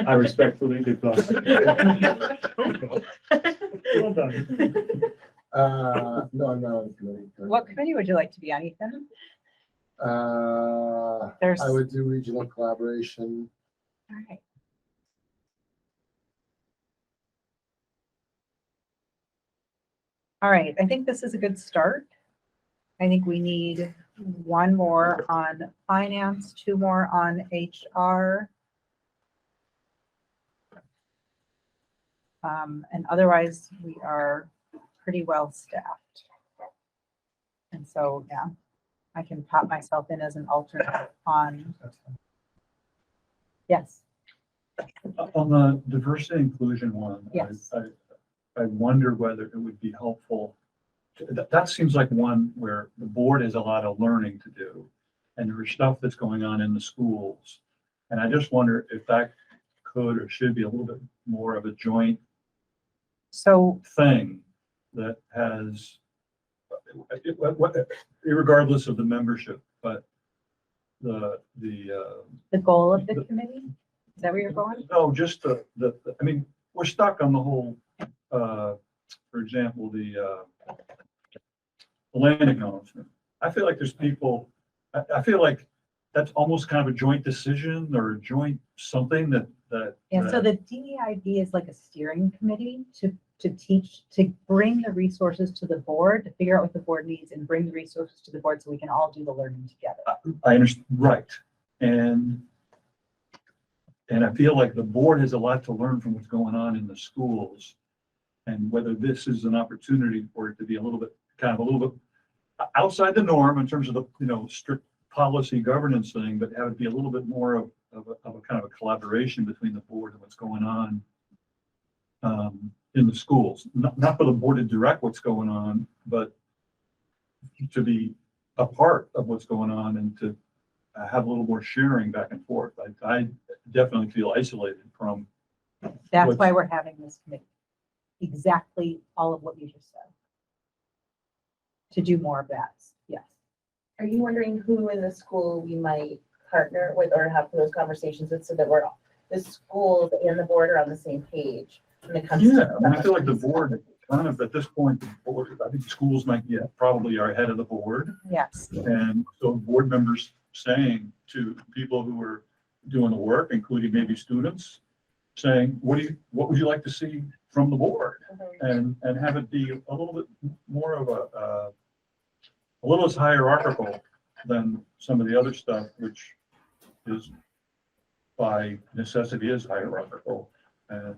I respectfully decline.
Well done.
No, I'm not on the committee.
What committee would you like to be on, Ethan? There's,
I
all
would do regional collaboration.
right. All right, I think this is a good start. I think we need 1 more on finance, 2 more on HR. And otherwise, we are pretty well staffed. And so, yeah, I can pop myself in as an alternate on, yes,
On the diversity inclusion one,
Yes.
I wonder whether it would be helpful. That seems like one where the board has a lot of learning to do. And there's stuff that's going on in the schools. And I just wonder if that could or should be a little bit more of a joint
so,
thing that has, regardless of the membership, but the
the goal of the committee, is that where you're going?
no, just I mean, we're stuck on the whole, for example, the land acknowledgement. I feel like there's people, I feel like that's almost kind of a joint decision or a joint something that.
Yeah, so the DEIB is like a steering committee to teach, to bring the resources to the board, to figure out what the board needs and bring the resources to the board so we can all do the learning together.
I understand, right. And I feel like the board has a lot to learn from what's going on in the schools. And whether this is an opportunity for it to be a little bit outside the norm in terms of the, strict policy governance thing, but have it be a little bit more of a kind of a collaboration between the board and what's going on in the schools. Not for the board to direct what's going on, but to be a part of what's going on and to have a little more sharing back and forth. I definitely feel isolated from.
That's why we're having this committee. Exactly all of what you just said. To do more of that, yes.
Are you wondering who in the school we might partner with or have those conversations with so that the schools and the board are on the same page when it comes
Yeah,
to.
I mean, I feel like the board, kind of at this point, the board, I think schools might probably are ahead of the board.
Yes.
And so board members saying to people who are doing the work, including maybe students, saying, what would you like to see from the board? And have it be a little bit more of a little less hierarchical than some of the other stuff, which is by necessity is hierarchical. And,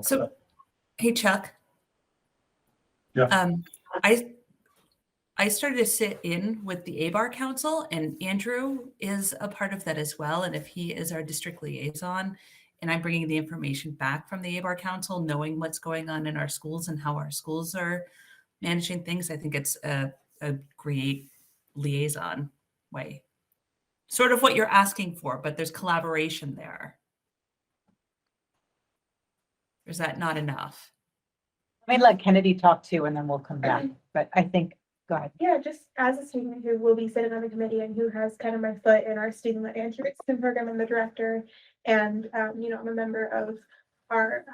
So, hey, Chuck.
Yeah.
I started to sit in with the ABAR Council, and Andrew is a part of that as well. And if he is our district liaison, and I'm bringing the information back from the ABAR Council, knowing what's going on in our schools and how our schools are managing things, I think it's a great liaison way. Sort of what you're asking for, but there's collaboration there. Or is that not enough?
Let me let Kennedy talk too, and then we'll come back. But I think Go ahead.
Yeah, just as a student who will be sitting on the committee and who has kind of my foot in our student anti-racism program and the director, and I'm a member of our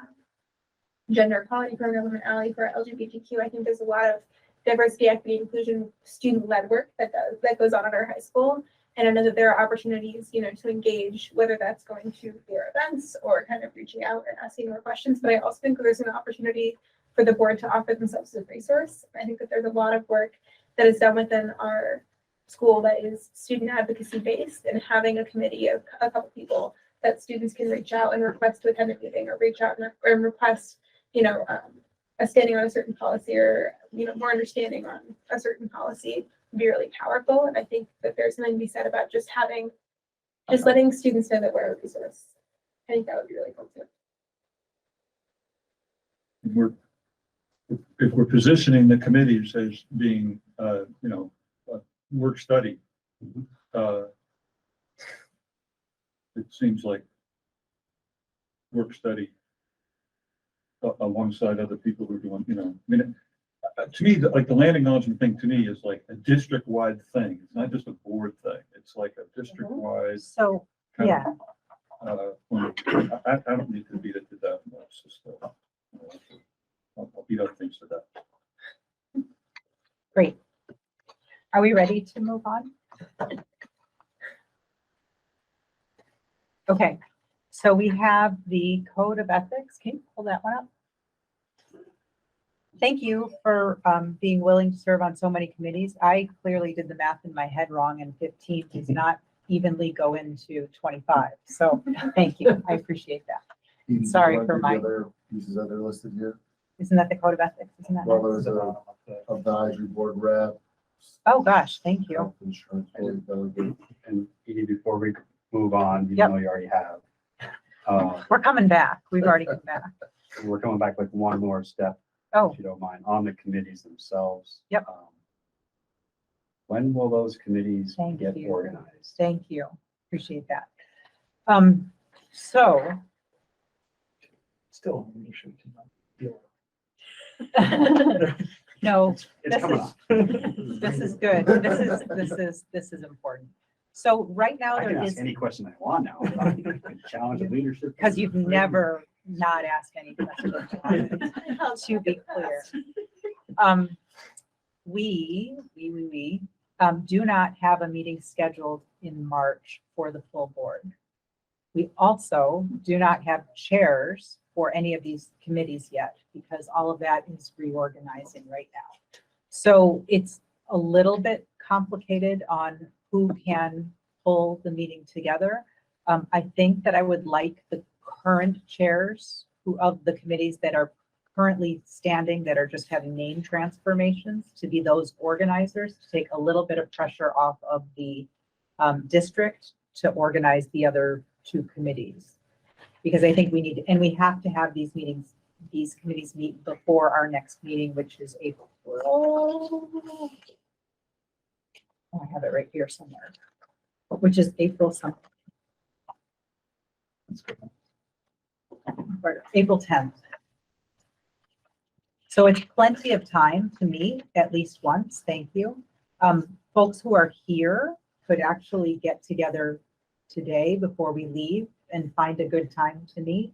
gender equality program. I'm an ally for LGBTQ. I think there's a lot of diversity, equity, inclusion, student-led work that goes on at our high school. And I know that there are opportunities, to engage, whether that's going to their events or kind of reaching out and asking more questions. But I also think there's an opportunity for the board to offer themselves as a resource. I think that there's a lot of work that is done within our school that is student advocacy based, and having a committee of a couple people that students can reach out and request to attend a meeting, or reach out and request, a standing on a certain policy, or, more understanding on a certain policy would be really powerful. And I think that there's something to be said about just letting students know that we're a resource. I think that would be really cool too.
If we're positioning the committees as being, a work study, it seems like work study alongside other people who are doing, to me, like the land acknowledgement thing to me is like a district-wide thing. It's not just a board thing. It's like a district-wide.
So,
kind
yeah,
of, I don't need to beat it to death. It's just, I'll beat up things to death.
great. Are we ready to move on? Okay, so we have the code of ethics. Can you pull that one up? Thank you for being willing to serve on so many committees. I clearly did the math in my head wrong, and 15 does not evenly go into 25. So thank you. I appreciate that.
Edie,
Sorry
do you
for
want
my-
the other pieces that are listed here.
Isn't that the code of ethics? Isn't that?
Well,
nice?
there's a advisory board rep.
Oh, gosh, thank you.
Health insurance board delegate.
And Edie, before we move on, you
Yep.
know you already have.
We're coming back. We've already come back.
We're coming back like one more step,
Oh,
if you don't mind, on the committees themselves.
Yep.
When will those committees
Thank
get
you.
organized?
thank you. Appreciate that. So
Still, we should deal.
no,
It's
This
coming
is-
up.
this is good. This is important. So right now
I can
there
ask
is,
any question I want now. Challenge of leadership.
because you've never not asked any questions. To be clear. We do not have a meeting scheduled in March for the full board. We also do not have chairs for any of these committees yet, because all of that is reorganizing right now. So it's a little bit complicated on who can pull the meeting together. I think that I would like the current chairs of the committees that are currently standing, that are just having name transformations, to be those organizers, to take a little bit of pressure off of the district to organize the other two committees. Because I think we need, and we have to have these meetings, these committees meet before our next meeting, which is April. Oh, I have it right here somewhere, which is April something. Or April 10th. So it's plenty of time to meet at least once. Thank you. Folks who are here could actually get together today before we leave and find a good time to meet.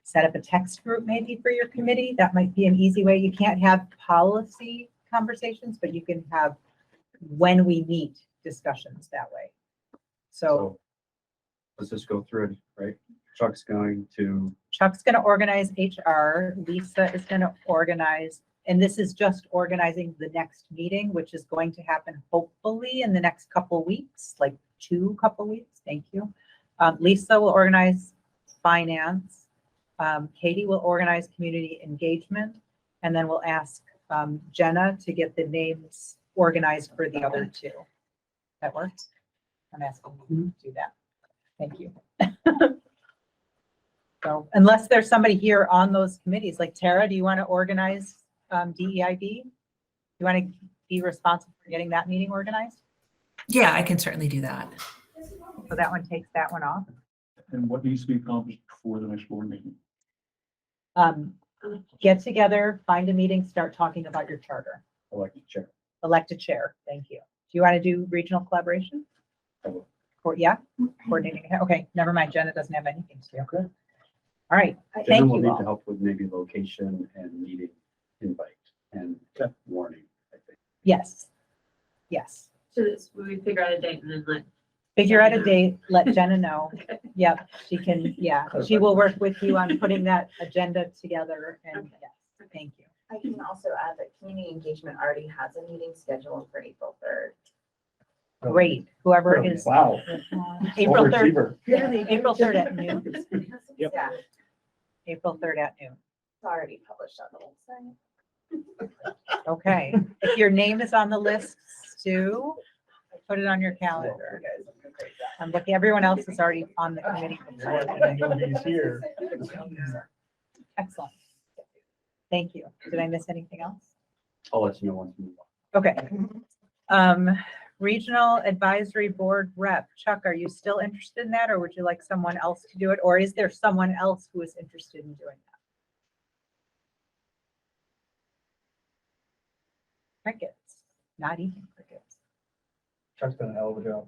Set up a text group maybe for your committee. That might be an easy way. You can't have policy conversations, but you can have, when we meet, discussions that way. So
Let's just go through it, right? Chuck's going to,
organize HR. Lisa is going to organize, and this is just organizing the next meeting, which is going to happen hopefully in the next couple weeks, like couple weeks. Thank you. Lisa will organize finance. Katie will organize community engagement, and then we'll ask Jenna to get the names organized for the other two. That works? I'm asking you to do that. Thank you. So unless there's somebody here on those committees, like Tara, do you want to organize DEIB? You want to be responsible for getting that meeting organized?
Yeah, I can certainly do that.
So that one takes that one off.
And what needs to be accomplished before the next board meeting?
get together, find a meeting, start talking about your charter.
Elected chair.
Elect a chair. Thank you. Do you want to do regional collaboration?
I will.
Or, yeah, coordinating. Okay, never mind. Jenna doesn't have anything to do.
Okay.
All right.
Then
Thank
we'll
you
need to
all.
help with maybe location and meeting invite and warning, I think.
Yes. Yes.
So this, we figure out a date and then let.
Figure out a date, let Jenna know.
Okay.
Yep, she can, yeah, she will work with you on putting that agenda together and
Okay.
yes, thank you.
I can also add that community engagement already has a meeting scheduled for April 3rd.
Great, whoever is.
Wow.
April 3rd,
Overachiever.
April 3rd at noon,
Yep.
Yeah,
April 3rd at noon.
it's already published on the website.
Okay, if your name is on the list, Stu, put it on your calendar. I'm looking, everyone else is already on the committee.
He's here.
Excellent. Thank you. Did I miss anything else?
I'll let you know once we move on.
Okay. Regional Advisory Board Rep, Chuck, are you still interested in that, or would you like someone else to do it? Or is there someone else who is interested in doing that? Crickets, not even crickets.
Chuck's done a hell of a job.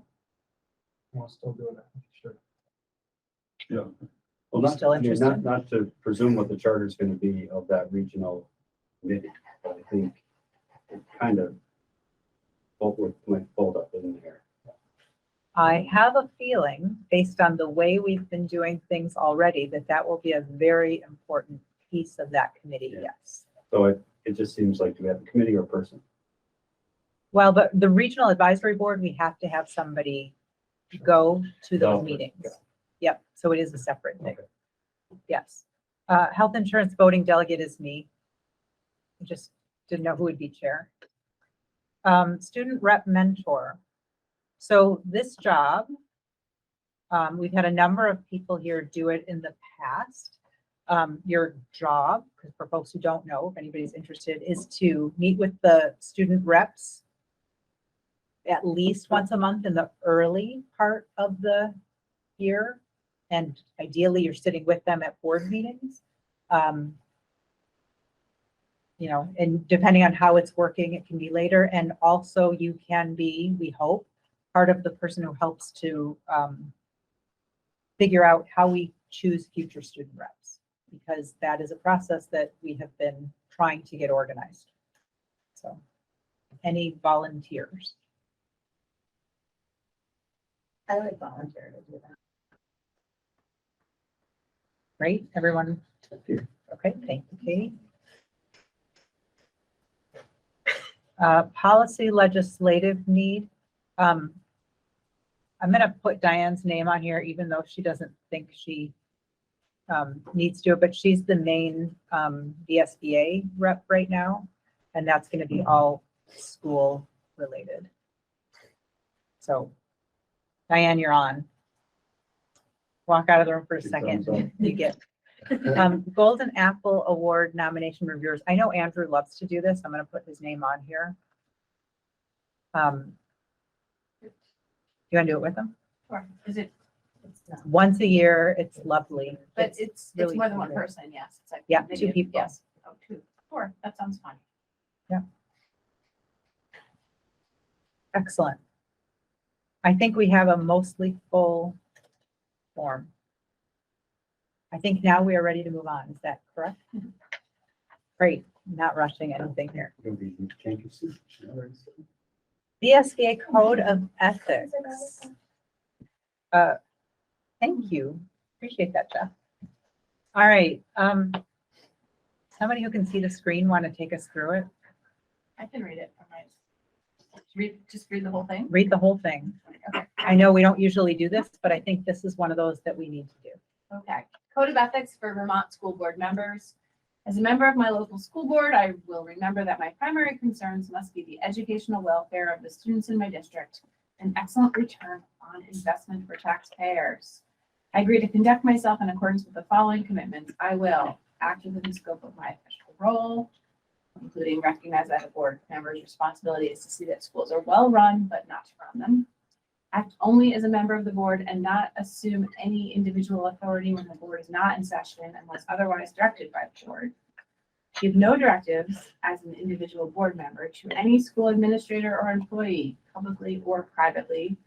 He wants to still do it, I'm sure.
Yeah. Well, not,
Still
I mean,
interested?
not to presume what the charter is going to be of that regional committee, but I think it kind of might fold up in there.
I have a feeling, based on the way we've been doing things already, that that will be a very important piece of that committee,
Yeah.
yes.
So it just seems like, do we have a committee or person?
Well, but the Regional Advisory Board, we have to have somebody go to those
Okay.
meetings.
Yeah.
Yep, so it is a separate thing.
Okay.
Yes. Health insurance voting delegate is me. I just didn't know who would be chair. Student rep mentor. So this job, we've had a number of people here do it in the past. Your job, because for folks who don't know, if anybody's interested, is to meet with the student reps at least once a month in the early part of the year. And ideally, you're sitting with them at board meetings. You know, and depending on how it's working, it can be later. And also you can be, we hope, part of the person who helps to figure out how we choose future student reps, because that is a process that we have been trying to get organized. So, any volunteers?
I would volunteer to do that.
Great, everyone? Okay, thank you, Katie. Policy legislative need. I'm gonna put Diane's name on here, even though she doesn't think she needs to, but she's the main VSBA rep right now, and that's gonna be all school related. So, Diane, you're on. Walk out of the room for a second. You get Golden Apple Award nomination reviewers. I know Andrew loves to do this. I'm going to put his name on here. You want to do it with him?
Sure. Is it,
It's not.
Once a year. It's lovely.
but it's
really
more than one
cool.
person, yes. It's like
Yeah,
maybe
two people.
Yes. Oh, two. Sure, that sounds fun.
Excellent. I think we have a mostly full form. I think now we are ready to move on. Is that correct? Great, not rushing anything here. VSBA Code of Ethics. Thank you. Appreciate that, Jeff. All right. Somebody who can see the screen want to take us through it?
I can read it. All right. Just read the whole thing?
Read the whole thing.
Okay.
I know we don't usually do this, but I think this is one of those that we need to do.
Okay. Code of Ethics for Vermont School Board members. As a member of my local school board, I will remember that my primary concerns must be the educational welfare of the students in my district, an excellent return on investment for taxpayers. I agree to conduct myself in accordance with the following commitments. I will act within the scope of my official role, including recognize that a board member's responsibility is to see that schools are well run, but not to run them. Act only as a member of the board and not assume any individual authority when the board is not in session unless otherwise directed by the board. Give no directives as an individual board member to any school administrator or employee, publicly or privately.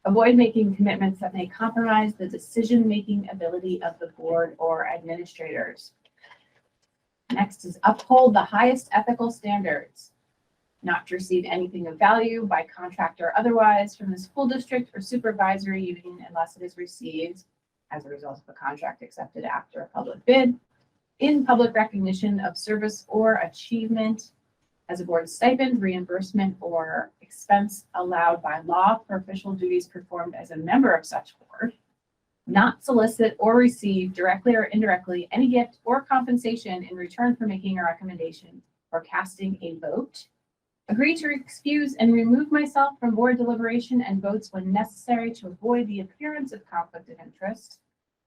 Avoid making commitments that may compromise the decision-making ability of the board or administrators. Next is uphold the highest ethical standards. Not to receive anything of value by contract or otherwise from the school district or supervisory union unless it is received as a result of a contract accepted after a public bid, in public recognition of service or achievement, as a board stipend, reimbursement, or expense allowed by law for official duties performed as a member of such board. Not solicit or receive directly or indirectly any gift or compensation in return for making a recommendation or casting a vote. Agree to excuse and remove myself from board deliberation and votes when necessary to avoid the appearance of conflict of interest.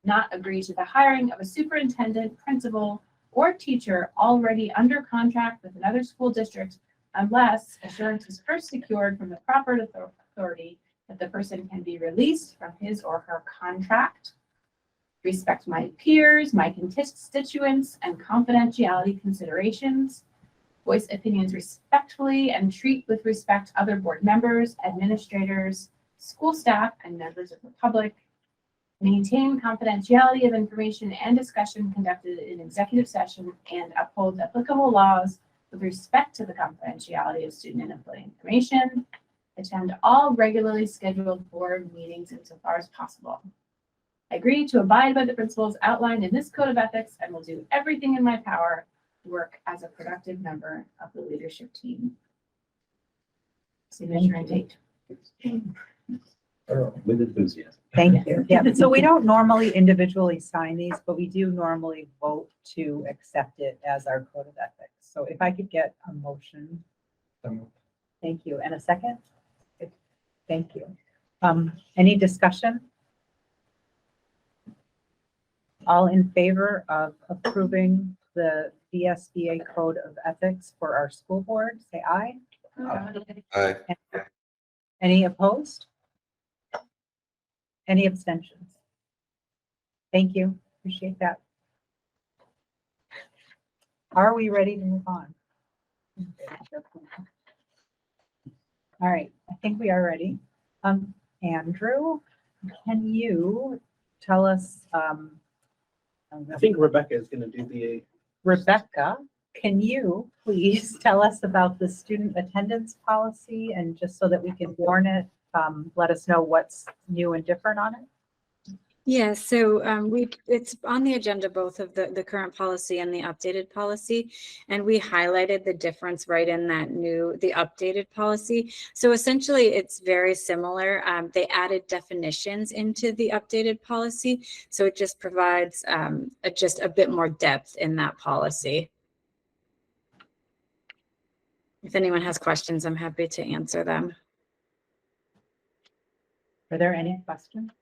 Not agree to the hiring of a superintendent, principal, or teacher already under contract with another school district unless assurance is first secured from the proper authority that the person can be released from his or her contract. Respect my peers, my constituents, and confidentiality considerations. Voice opinions respectfully and treat with respect other board members, administrators, school staff, and members of the public. Maintain confidentiality of information and discussion conducted in executive session and uphold applicable laws with respect to the confidentiality of student and employee information. Attend all regularly scheduled board meetings insofar as possible. I agree to abide by the principles outlined in this code of ethics and will do everything in my power to work as a productive member of the leadership team. Signature and date.
With enthusiasm.
Thank you. Yeah, so we don't normally individually sign these, but we do normally vote to accept it as our code of ethics. So if I could get a motion. Thank you. And a second? Thank you. Any discussion? All in favor of approving the VSBA code of ethics for our school board, say aye.
Aye.
Any opposed? Any abstentions? Thank you. Appreciate that. Are we ready to move on? All right, I think we are ready. Andrew, can you tell us,
I think Rebecca is gonna do the,
Rebecca, can you please tell us about the student attendance policy, and just so that we can warn it, let us know what's new and different on it?
Yeah, so it's on the agenda, both of the current policy and the updated policy, and we highlighted the difference right in the updated policy. So essentially it's very similar. They added definitions into the updated policy, so it just provides just a bit more depth in that policy. If anyone has questions, I'm happy to answer them.
Are there any questions?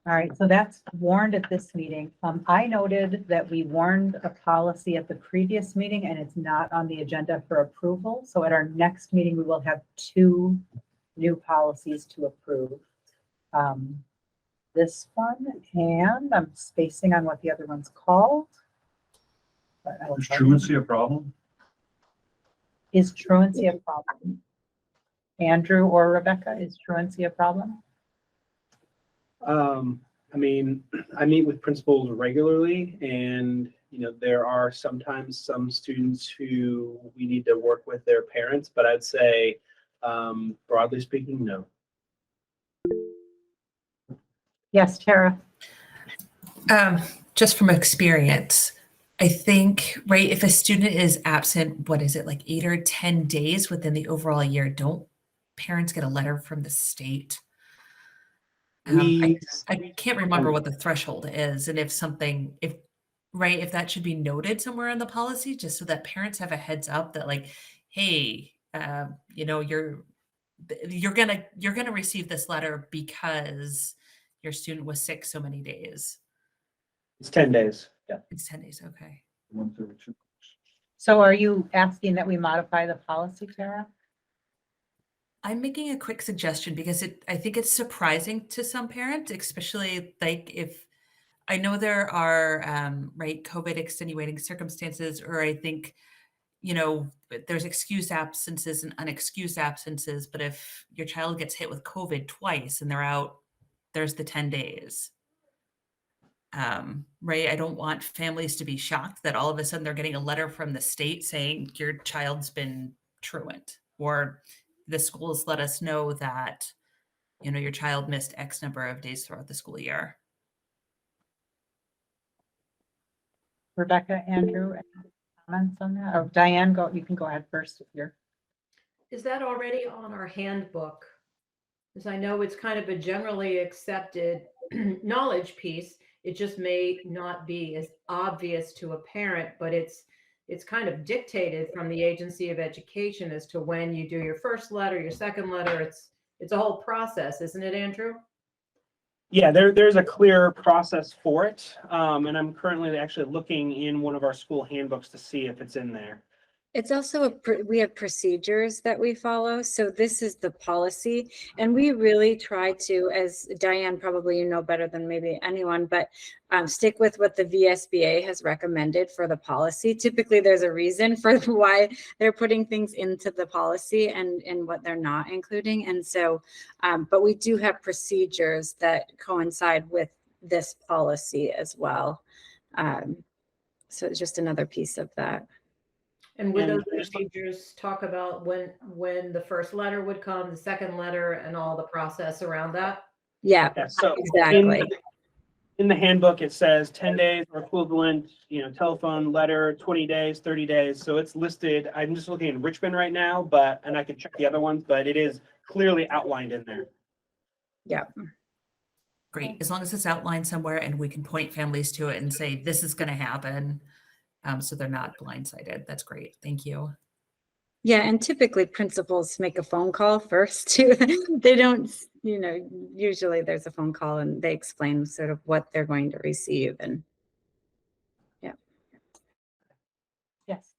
All right, so that's warned at this meeting. I noted that we warned a policy at the previous meeting and it's not on the agenda for approval. So at our next meeting, we will have 2 new policies to approve. This one, and I'm spacing on what the other one's called. But I will
Is
tell you.
truancy a problem?
Is truancy a problem? Andrew or Rebecca, is truancy a problem?
I mean, I meet with principals regularly, and, you know, there are sometimes some students who we need to work with their parents, but I'd say, broadly speaking, no.
Yes, Tara.
Just from experience, I think, right, if a student is absent, what is it, like 8 or 10 days within the overall year, don't parents get a letter from the state? I can't remember what the threshold is, and if that should be noted somewhere in the policy, just so that parents have a heads up that, like, hey, you know, you're gonna receive this letter because your student was sick so many days.
It's 10 days. Yeah.
It's 10 days. Okay.
Once every 2
So are you asking that we modify the policy, Tara?
I'm making a quick suggestion because I think it's surprising to some parents, especially like if I know there are right COVID extenuating circumstances, or I think there's excused absences and unexcused absences. But if your child gets hit with COVID twice and they're out, there's the 10 days. Right? I don't want families to be shocked that all of a sudden they're getting a letter from the state saying your child's been truant, or the schools let us know that your child missed X number of days throughout the school year.
Rebecca, Andrew, any comments on that? Oh, Diane, you can go ahead first if you're.
Is that already on our handbook? Because I know it's kind of a generally accepted knowledge piece. It just may not be as obvious to a parent, but it's kind of dictated from the Agency of Education as to when you do your first letter, your second letter. It's a whole process, isn't it, Andrew?
Yeah, there's a clear process for it. And I'm currently actually looking in one of our school handbooks to see if it's in there.
It's also we have procedures that we follow. So this is the policy, and we really try to, as Diane, probably better than maybe anyone, but stick with what the VSBA has recommended for the policy. Typically, there's a reason for why they're putting things into the policy and what they're not including. And so, but we do have procedures that coincide with this policy as well. So it's just another piece of that.
And would those procedures talk about when the first letter would come, the second letter, and all the process around that?
Yeah,
so
exactly.
In the handbook, it says 10 days or equivalent, telephone, letter, 20 days, 30 days. So it's listed. I'm just looking at Richmond right now, and I can check the other ones, but it is clearly outlined in there.
Yeah.
Great. As long as it's outlined somewhere and we can point families to it and say, this is going to happen. So they're not blindsided. That's great. Thank you.
Yeah, and typically principals make a phone call first too. They don't, usually there's a phone call and they explain sort of what they're going to receive, and yeah.
Yes.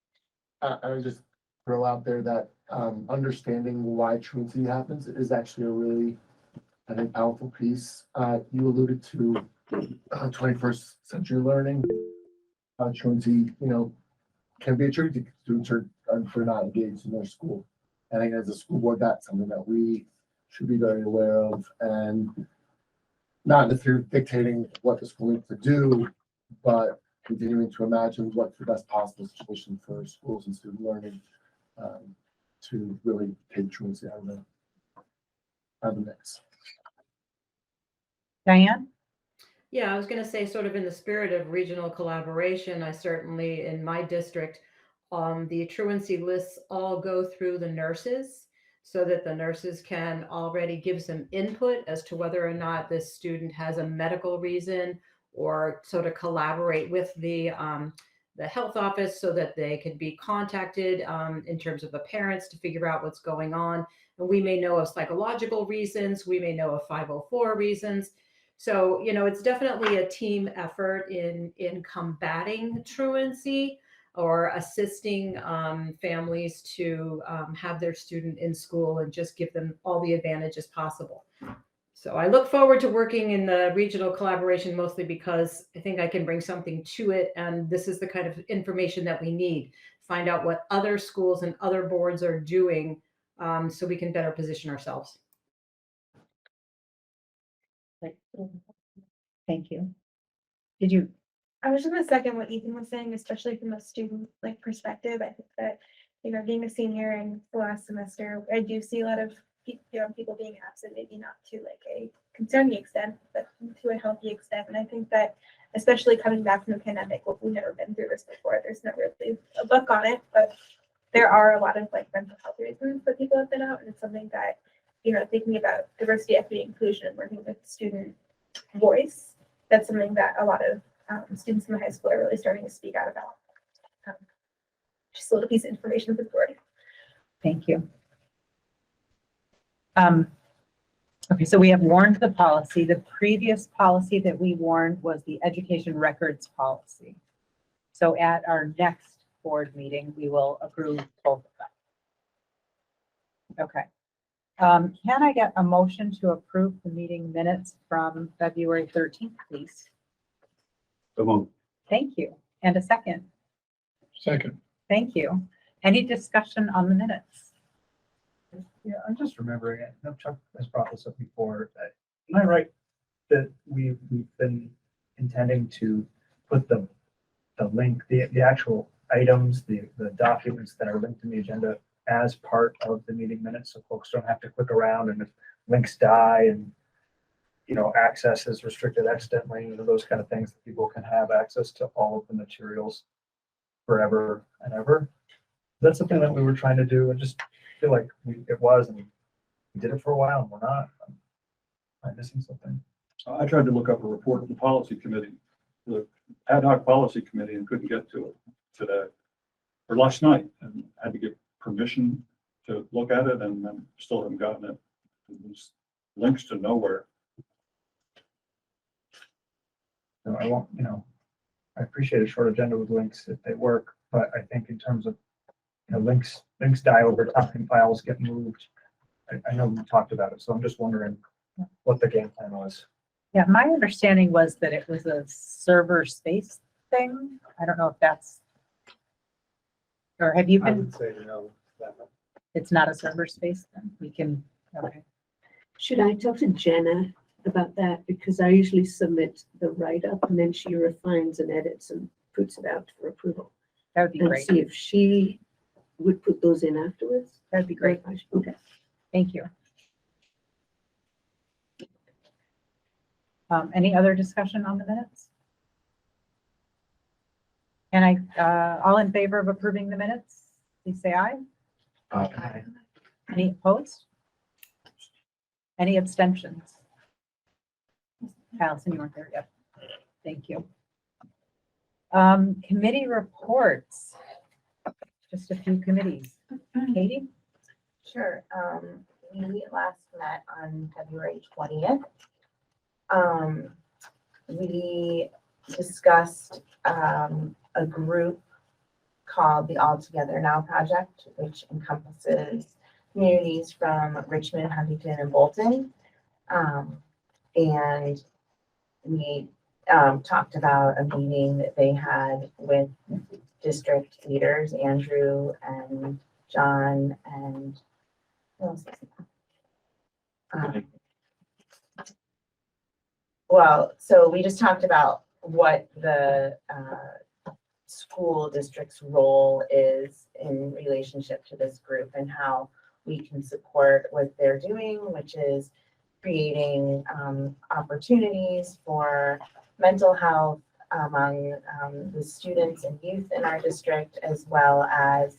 I would just throw out there that understanding why truancy happens is actually a really, I think, powerful piece. You alluded to 21st century learning. Truancy, can be attributed to students for not engaged in their school. I think as a school board, that's something that we should be very aware of, and not necessarily dictating what the school needs to do, but continuing to imagine what's the best possible situation for schools and student learning to really take truancy out of the mix.
Diane?
Yeah, I was going to say, sort of in the spirit of regional collaboration, I certainly, in my district, the truancy lists all go through the nurses so that the nurses can already give some input as to whether or not this student has a medical reason, or sort of collaborate with the health office so that they can be contacted in terms of the parents to figure out what's going on. And we may know of psychological reasons, we may know of 504 reasons. So, it's definitely a team effort in combating truancy, or assisting families to have their student in school and just give them all the advantages possible. So I look forward to working in the regional collaboration, mostly because I think I can bring something to it. And this is the kind of information that we need. Find out what other schools and other boards are doing so we can better position ourselves.
Thank you. Did you?
I was just gonna second what Ethan was saying, especially from a student perspective. I think that, being a senior in the last semester, I do see a lot of people being absent, maybe not to a concerning extent, but to a healthy extent. And I think that, especially coming back from the pandemic, we've never been through this before. There's not really a book on it, but there are a lot of mental health reasons that people have been out, and it's something that, thinking about diversity, equity, inclusion, and working with student voice, that's something that a lot of students in the high school are really starting to speak out about. Just a little piece of information for the board.
Thank you. Okay, so we have warned the policy. The previous policy that we warned was the education records policy. So at our next board meeting, we will approve both of them. Okay. Can I get a motion to approve the meeting minutes from February 13th, please?
So moved.
Thank you. And a second.
Second.
Thank you. Any discussion on the minutes?
Yeah, I'm just remembering it. No, Chuck has brought this up before. Am I right that we've been intending to put the link, the actual items, the documents that are linked in the agenda as part of the meeting minutes, so folks don't have to click around, and if links die and, you know, access is restricted accidentally, you know, those kind of things, that people can have access to all of the materials forever and ever. That's something that we were trying to do, and just feel like it was, and we did it for a while, and we're not. I'm missing something.
I tried to look up a report of the policy committee, the ad hoc policy committee, and couldn't get to it today or last night, and had to get permission to look at it, and then still haven't gotten it. There's links to nowhere.
So I won't, you know, I appreciate a short agenda with links if they work, but I think in terms of, you know, links die over time, files get moved. I know we talked about it, so I'm just wondering what the game plan was.
Yeah, my understanding was that it was a server space thing. I don't know if that's, or have you
I
been,
would say no.
it's not a server space, then we can, okay.
Should I talk to Jenna about that? Because I usually submit the write-up and then she refines and edits and puts it out for approval.
That would be
And
great.
see if she would put those in afterwards.
That'd be great.
Okay.
Thank you. Any other discussion on the minutes? And all in favor of approving the minutes, please say aye.
Aye.
Any opposed? Any abstentions? Allison, you weren't there yet. Thank you. Committee reports. Just a few committees. Katie?
Sure. We last met on February 20th. We discussed a group called the All Together Now Project, which encompasses communities from Richmond, Huntington, and Bolton. And we talked about a meeting that they had with district leaders, Andrew and John and who else was it? Well, so we just talked about what the school district's role is in relationship to this group and how we can support what they're doing, which is creating opportunities for mental health among the students and youth in our district, as well as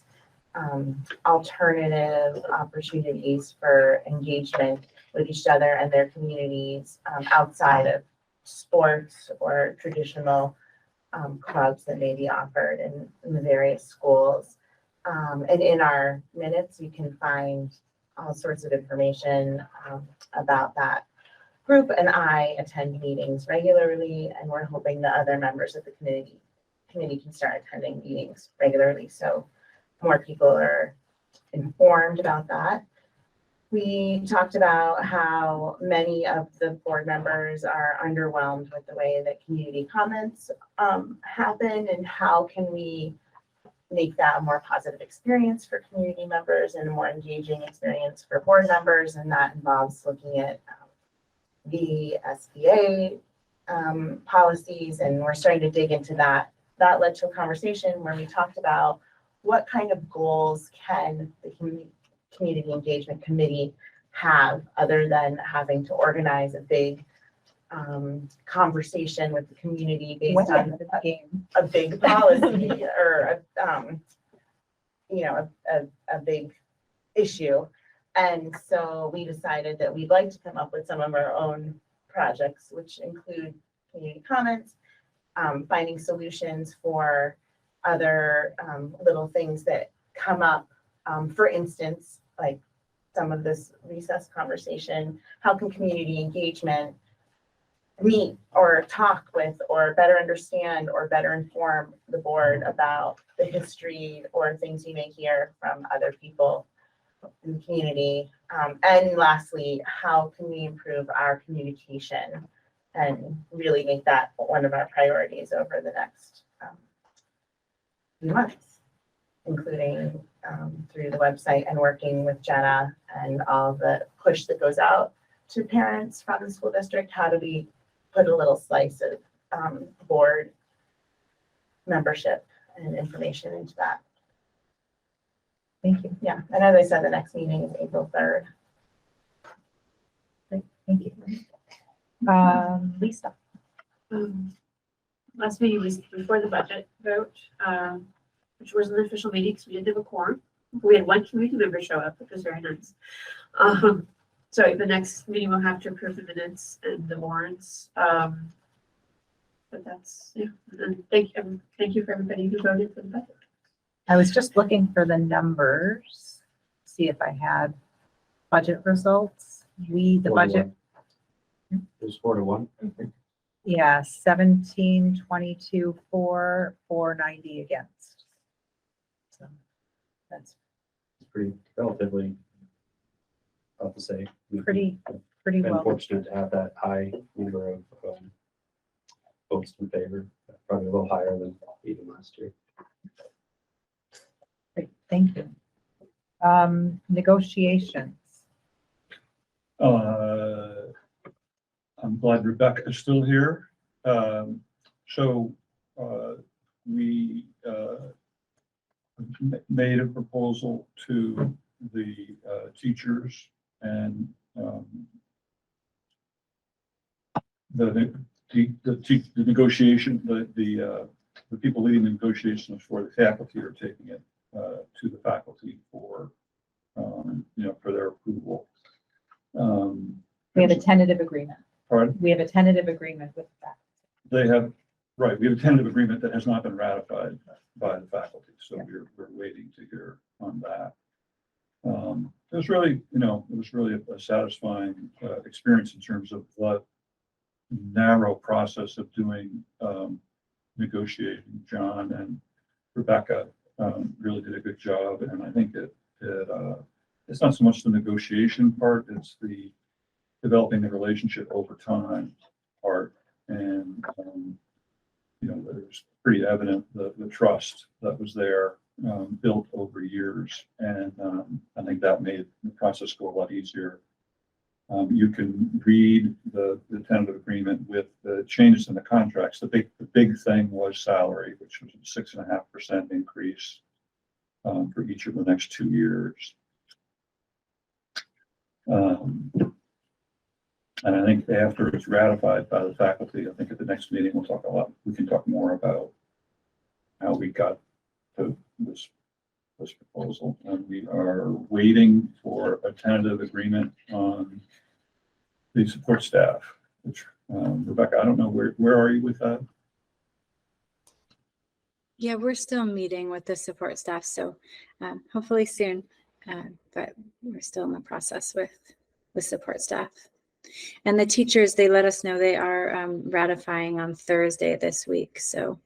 alternative opportunities for engagement with each other and their communities outside of sports or traditional clubs that may be offered in the various schools. And in our minutes, you can find all sorts of information about that group. And I attend meetings regularly, and we're hoping the other members of the committee can start attending meetings regularly, so more people are informed about that. We talked about how many of the board members are underwhelmed with the way that community comments happen, and how can we make that a more positive experience for community members and a more engaging experience for board members. And that involves looking at VSBA policies, and we're starting to dig into that. That led to a conversation where we talked about what kind of goals can the community engagement committee have, other than having to organize a big conversation with the community based on a big policy or a big issue. And so we decided that we'd like to come up with some of our own projects, which include community comments, finding solutions for other little things that come up. For instance, like some of this recess conversation, how can community engagement meet or talk with or better understand or better inform the board about the history or things you may hear from other people in the community? And lastly, how can we improve our communication and really make that one of our priorities over the next few months, including through the website and working with Jenna and all the push that goes out to parents from the school district? How do we put a little slice of board membership and information into that?
Thank you.
Yeah, and as I said, the next meeting is April 3rd.
Great, thank you. Lisa.
Last meeting was before the budget vote, which was an official meeting because we didn't have a quorum. We had one community member show up, which was very nice. So the next meeting we'll have to approve the minutes and the warrants. But that's, yeah, and thank you for everybody who voted for the budget.
I was just looking for the numbers, see if I had budget results. The
4 to
budget,
1. It was 4 to 1.
yeah, 17, 22, 4, 490 against. So that's
Pretty relatively, I'll have to say.
pretty
Been
well.
fortunate to have that high number of votes in favor, probably a little higher than even last year.
Great, thank you. Negotiations.
I'm glad Rebecca is still here. We made a proposal to the teachers and the negotiation, the people leading the negotiations for the faculty are taking it to the faculty for for their approval.
We have a tentative agreement.
Pardon?
We have a tentative agreement with that.
They have, right, we have a tentative agreement that has not been ratified by the faculty, so we're waiting to hear on that. It was really, it was really a satisfying experience in terms of the narrow process of doing negotiating. John and Rebecca really did a good job, and I think it's not so much the negotiation part, it's the developing the relationship over time part. And, it was pretty evident the trust that was there, built over years. And I think that made the process go a lot easier. You can read the tentative agreement with the changes in the contracts. The big thing was salary, which was a 6.5% increase for each of the next 2 years. And I think after it's ratified by the faculty, I think at the next meeting, we can talk more about how we got to this proposal. And we are waiting for a tentative agreement on the support staff, which, Rebecca, I don't know, where are you with that?
Yeah, we're still meeting with the support staff, so hopefully soon, but we're still in the process with the support staff. And the teachers, they let us know they are ratifying on Thursday this week, so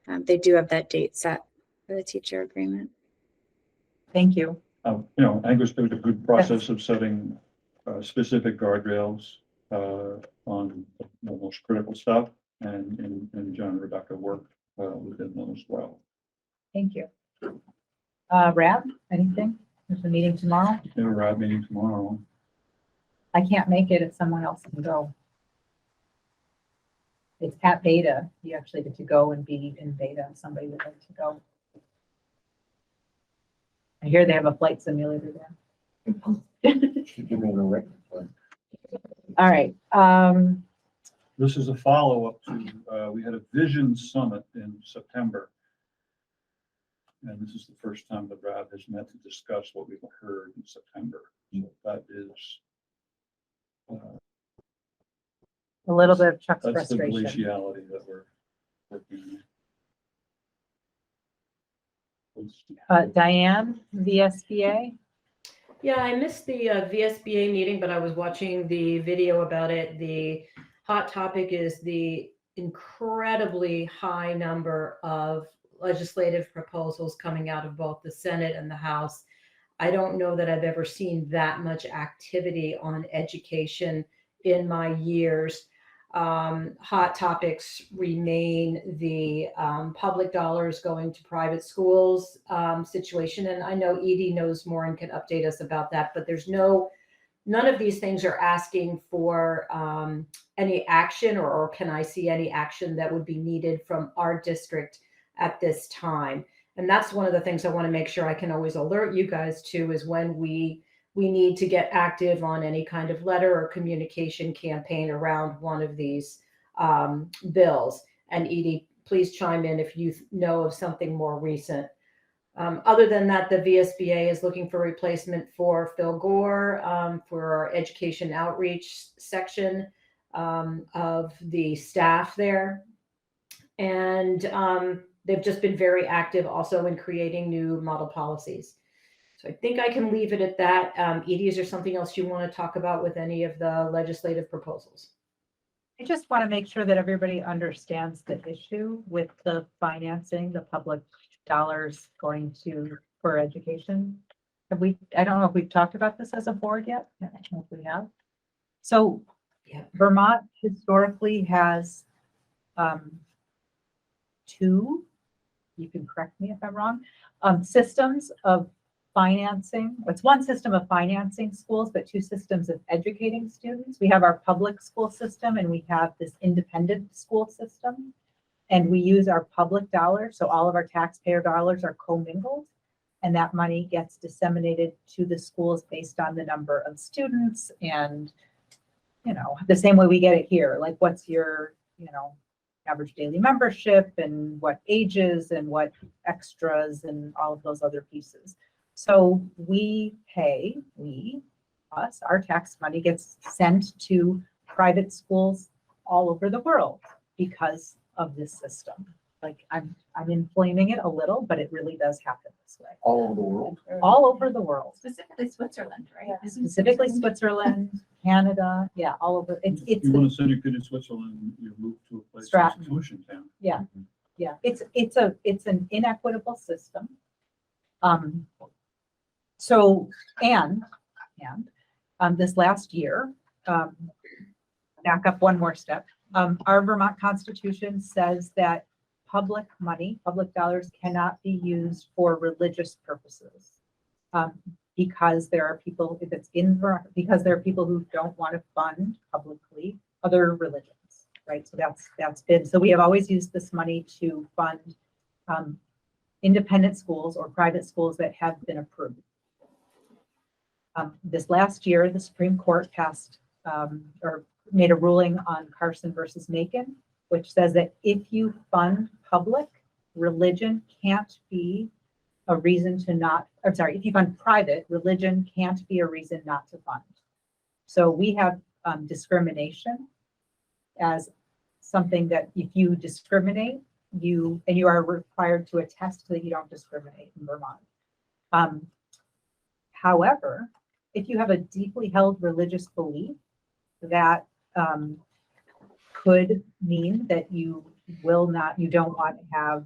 they do have that date set for the teacher agreement.
Thank you.
I think it was a good process of setting specific guardrails on the most critical stuff, and John and Rebecca worked within them as well.
Thank you. Rab, anything? There's a meeting tomorrow.
We have a RAB meeting tomorrow.
I can't make it if someone else can go. It's at Beta. You actually get to go and be in Beta if somebody would like to go. I hear they have a flight simulator there. All right.
This is a follow-up to, we had a vision summit in September. And this is the first time the RAB has met to discuss what we've heard in September. So that is
A little bit of Chuck's
that's the
frustration.
glaciality that we're working on.
Diane, VSBA.
Yeah, I missed the VSBA meeting, but I was watching the video about it. The hot topic is the incredibly high number of legislative proposals coming out of both the Senate and the House. I don't know that I've ever seen that much activity on education in my years. Hot topics remain the public dollars going to private schools situation. And I know Edie knows more and can update us about that, but none of these things are asking for any action, or can I see any action that would be needed from our district at this time. And that's one of the things I want to make sure I can always alert you guys to, is when we need to get active on any kind of letter or communication campaign around one of these bills. And Edie, please chime in if you know of something more recent. Other than that, the VSBA is looking for replacement for Phil Gore for our education outreach section of the staff there. And they've just been very active also in creating new model policies. So I think I can leave it at that. Edie, is there something else you want to talk about with any of the legislative proposals?
I just want to make sure that everybody understands the issue with the financing, the public dollars going to for education. I don't know if we've talked about this as a board yet. I don't know if we have. So
Yeah.
Vermont historically has two, you can correct me if I'm wrong, systems of financing. It's one system of financing schools, but two systems of educating students. We have our public school system and we have this independent school system. And we use our public dollars, so all of our taxpayer dollars are commingled, and that money gets disseminated to the schools based on the number of students, and the same way we get it here, like what's your average daily membership and what ages and what extras and all of those other pieces. So our tax money gets sent to private schools all over the world because of this system. Like I'm inflaming it a little, but it really does happen this way.
All over the world.
All over the world.
Specifically Switzerland, right?
Yeah.
Specifically Switzerland, Canada, yeah, all over. It's
You want to send your kid to Switzerland, you move to a place
Stratton.
that's tuition town.
Yeah, it's an inequitable system. So this last year, back up one more step. Our Vermont Constitution says that public money, public dollars cannot be used for religious purposes. Because there are people, because there are people who don't want to fund publicly other religions, right? So that's been, so we have always used this money to fund independent schools or private schools that have been approved. This last year, the Supreme Court passed or made a ruling on Carson versus Macon, which says that if you fund public, religion can't be a reason to not, I'm sorry, if you fund private, religion can't be a reason not to fund. So we have discrimination as something that if you discriminate, you are required to attest that you don't discriminate in Vermont. However, if you have a deeply held religious belief that could mean that you don't want to have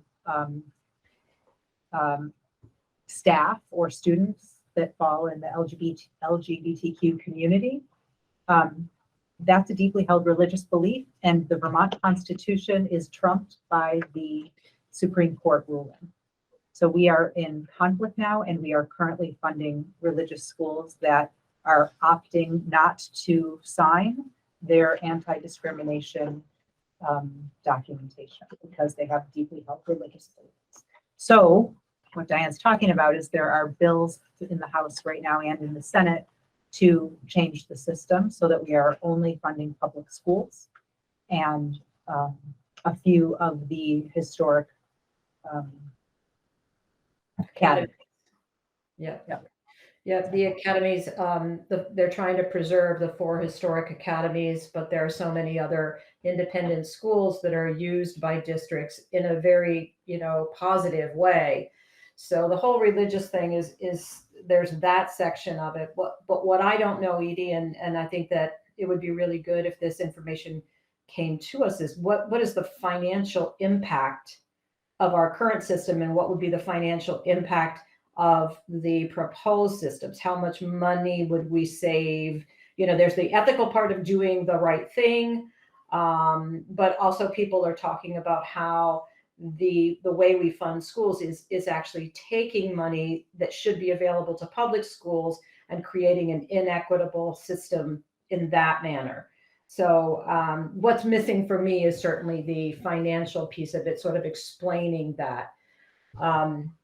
staff or students that fall in the LGBTQ community, that's a deeply held religious belief, and the Vermont Constitution is trumped by the Supreme Court ruling. So we are in conflict now, and we are currently funding religious schools that are opting not to sign their anti-discrimination documentation because they have deeply held religious beliefs. So what Diane's talking about is there are bills in the House right now and in the Senate to change the system so that we are only funding public schools and a few of the historic academies.
Yeah, the academies, they're trying to preserve the 4 historic academies, but there are so many other independent schools that are used by districts in a very, positive way. So the whole religious thing is there's that section of it. But what I don't know, Edie, and I think that it would be really good if this information came to us, is what is the financial impact of our current system, and what would be the financial impact of the proposed systems. How much money would we save? You know, there's the ethical part of doing the right thing, but also people are talking about how the way we fund schools is actually taking money that should be available to public schools and creating an inequitable system in that manner. So what's missing for me is certainly the financial piece of it, sort of explaining that.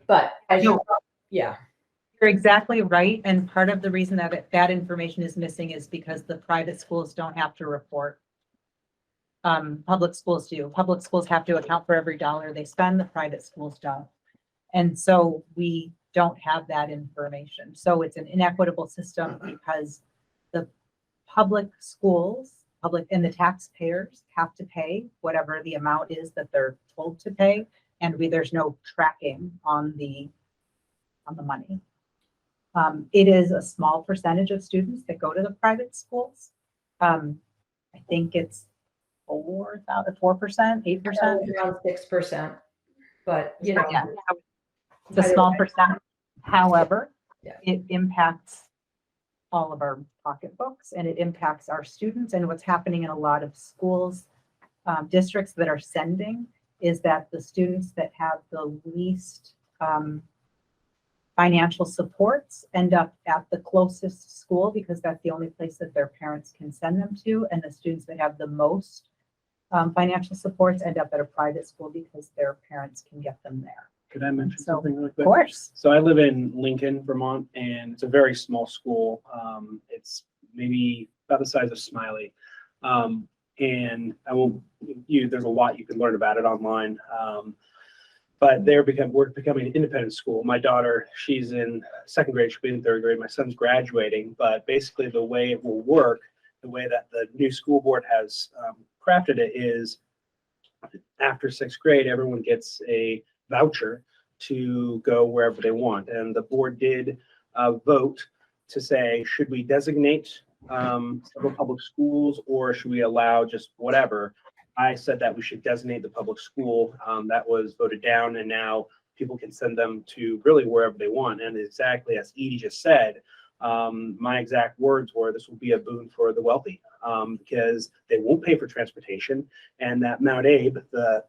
But as you, yeah.
You're exactly right. And part of the reason that that information is missing is because the private schools don't have to report. Public schools do. Public schools have to account for every dollar they spend, the private schools don't. And so we don't have that information. So it's an inequitable system because the public schools, and the taxpayers have to pay whatever the amount is that they're told to pay. And there's no tracking on the money. It is a small percentage of students that go to the private schools. I think it's 4%, 8%,
around 6%, but you know,
yeah, it's a small percent. However,
yeah,
it impacts all of our pocketbooks and it impacts our students. And what's happening in a lot of schools, districts that are sending, is that the students that have the least financial supports end up at the closest school because that's the only place that their parents can send them to. And the students that have the most financial supports end up at a private school because their parents can get them there.
Could I mention
So,
something really
Of
quick?
course.
So I live in Lincoln, Vermont, and it's a very small school. It's maybe about the size of Smiley. And there's a lot you can learn about it online. But we're becoming an independent school. My daughter, she's in second grade, she'll be in third grade. My son's graduating, but basically the way it will work, the way that the new school board has crafted it is after sixth grade, everyone gets a voucher to go wherever they want. And the board did vote to say, should we designate several public schools or should we allow just whatever? I said that we should designate the public school. That was voted down and now people can send them to really wherever they want. And exactly as Edie just said, my exact words were, this will be a boon for the wealthy because they won't pay for transportation and that Mount Abe, the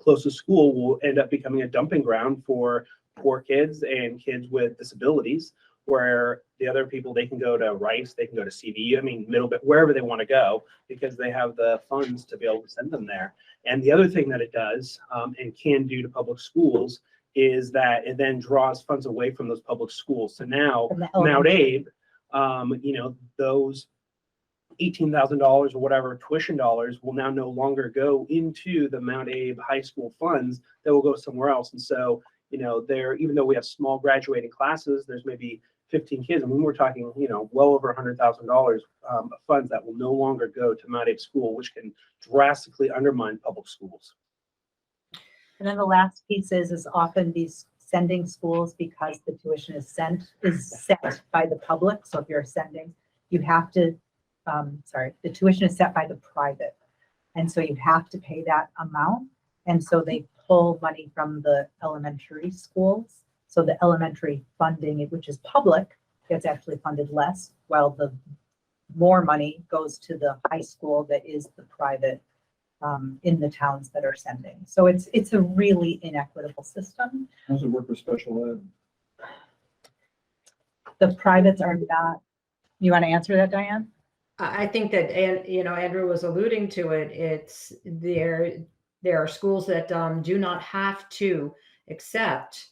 closest school, will end up becoming a dumping ground for poor kids and kids with disabilities, where the other people, they can go to Rice, they can go to CVU, I mean, wherever they want to go, because they have the funds to be able to send them there. And the other thing that it does and can do to public schools is that it then draws funds away from those public schools. So now Mount Abe, those $18,000 or whatever tuition dollars will now no longer go into the Mount Abe high school funds, that will go somewhere else. And so, even though we have small graduating classes, there's maybe 15 kids, and when we're talking, well over $100,000 of funds that will no longer go to Mount Abe school, which can drastically undermine public schools.
And then the last piece is often these sending schools, because the tuition is set by the public. So if you're sending, you have to, the tuition is set by the private. And so you have to pay that amount. And so they pull money from the elementary schools. So the elementary funding, which is public, gets actually funded less, while the more money goes to the high school that is the private in the towns that are sending. So it's a really inequitable system.
How does it work with special ed?
The privates are not. You want to answer that, Diane?
I think that, Andrew was alluding to it. It's there are schools that do not have to accept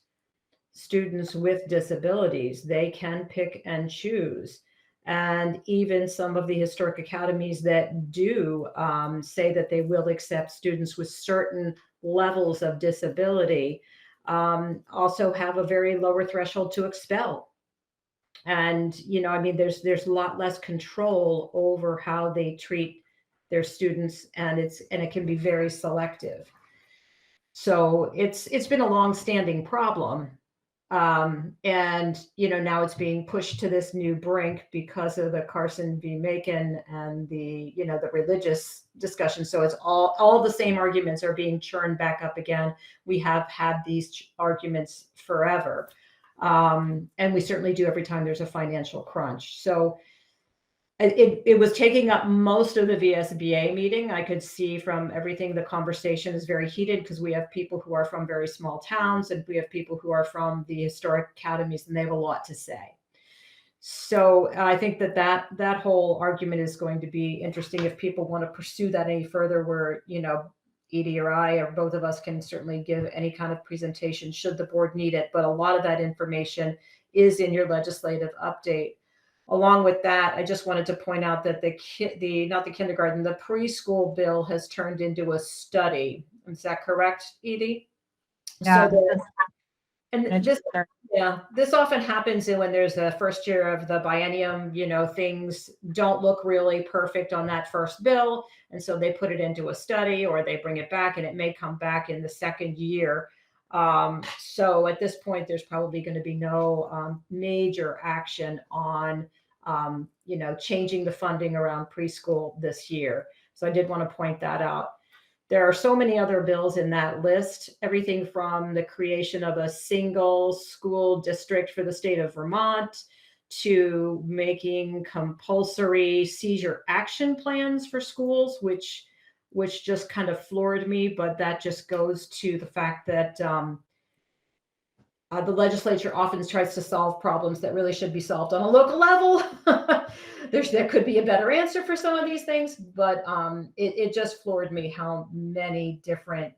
students with disabilities. They can pick and choose. And even some of the historic academies that do say that they will accept students with certain levels of disability also have a very lower threshold to expel. And, there's a lot less control over how they treat their students, and it can be very selective. So it's been a long-standing problem. Now it's being pushed to this new brink because of the Carson v. Macon and the religious discussion. So it's all the same arguments are being churned back up again. We have had these arguments forever. And we certainly do every time there's a financial crunch. So it was taking up most of the VSBA meeting. I could see from everything, the conversation is very heated because we have people who are from very small towns and we have people who are from the historic academies, and they have a lot to say. So I think that whole argument is going to be interesting if people want to pursue that any further, where, you know, Edie or I or both of us can certainly give any kind of presentation should the board need it. But a lot of that information is in your legislative update. Along with that, I just wanted to point out that not the kindergarten, the preschool bill has turned into a study. Is that correct, Edie?
Yeah.
This often happens when there's a first year of the biennium, you know, things don't look really perfect on that first bill. And so they put it into a study or they bring it back, and it may come back in the second year. So at this point, there's probably going to be no major action on, you know, changing the funding around preschool this year. So I did want to point that out. There are so many other bills in that list, everything from the creation of a single school district for the state of Vermont to making compulsory seizure action plans for schools, which just kind of floored me. But that just goes to the fact that the legislature often tries to solve problems that really should be solved on a local level. There could be a better answer for some of these things, but it just floored me how many different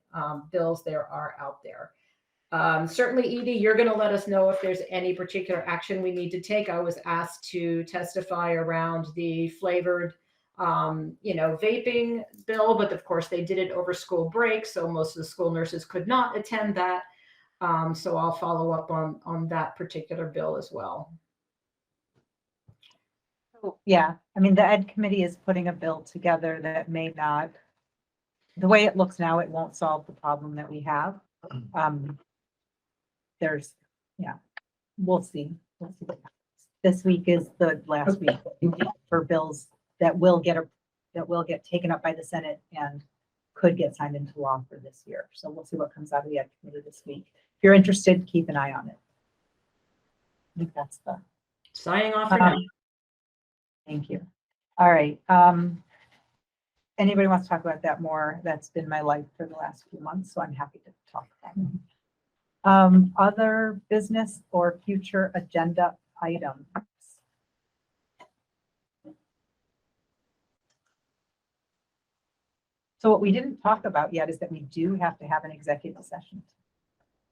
bills there are out there. Certainly, Edie, you're going to let us know if there's any particular action we need to take. I was asked to testify around the flavored, you know, vaping bill, but of course they did it over school break, so most of the school nurses could not attend that. So I'll follow up on that particular bill as well.
Yeah, I mean, the Ed Committee is putting a bill together that may not, the way it looks now, it won't solve the problem that we have. We'll see. We'll see what happens. This week is the last week for bills that will get taken up by the Senate and could get signed into law for this year. So we'll see what comes out of the Ed Committee this week. If you're interested, keep an eye on it. I think that's the
signing off for now.
Thank you. All right. Anybody wants to talk about that more? That's been my life for the last few months, so I'm happy to talk about it. Other business or future agenda items? So what we didn't talk about yet is that we do have to have an executive session.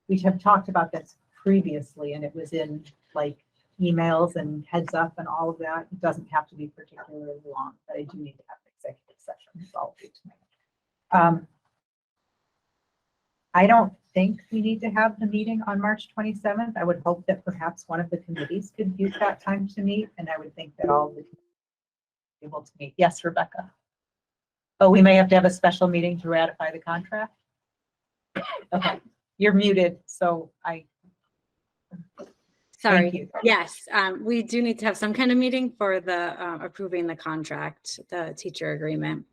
We have talked about this previously, and it was in like emails and heads up and all of that. It doesn't have to be particularly long, but I do need to have an executive session. So I'll do tonight. I don't think we need to have the meeting on March 27th. I would hope that perhaps one of the committees could use that time to meet, and I would think that all of the committees would be able to meet. Yes, Rebecca. Oh, we may have to have a special meeting to ratify the contract. Okay, you're muted, so
Sorry. Yes, we do need to have some kind of meeting for the approving the contract, the teacher agreement.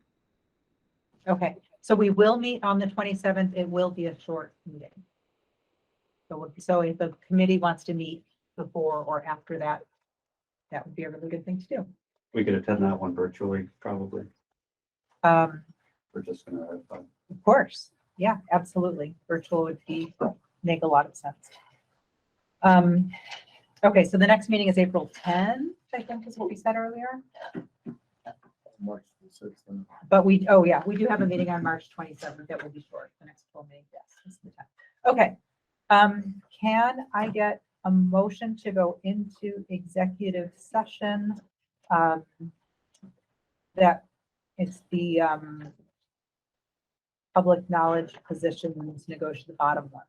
Okay, so we will meet on the 27th. It will be a short meeting. So if the committee wants to meet before or after that, that would be a really good thing to do.
We could attend that one virtually, probably. We're just gonna have fun.
Of course. Yeah, absolutely. Virtual would make a lot of sense. Okay, so the next meeting is April 10th, I think is what we said earlier.
March 26th.
But we do have a meeting on March 27th that will be short. The next full meeting, yes, is the 10th. Okay. Can I get a motion to go into executive session? That it's the public knowledge positions negotiate the bottom one.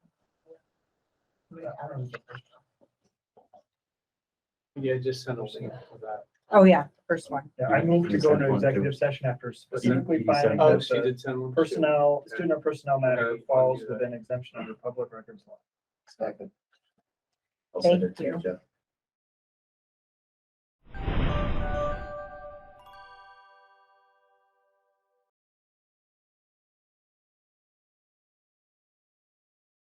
Yeah, just send us that.
Oh, yeah, first one.
Yeah, I moved to go into executive session after specifically finding
Oh,
that
she
the
did send one.
personnel, student or personnel matter falls within exemption under public records law.
Second.
I'll send
Thank
it to you,
you.
Jeff.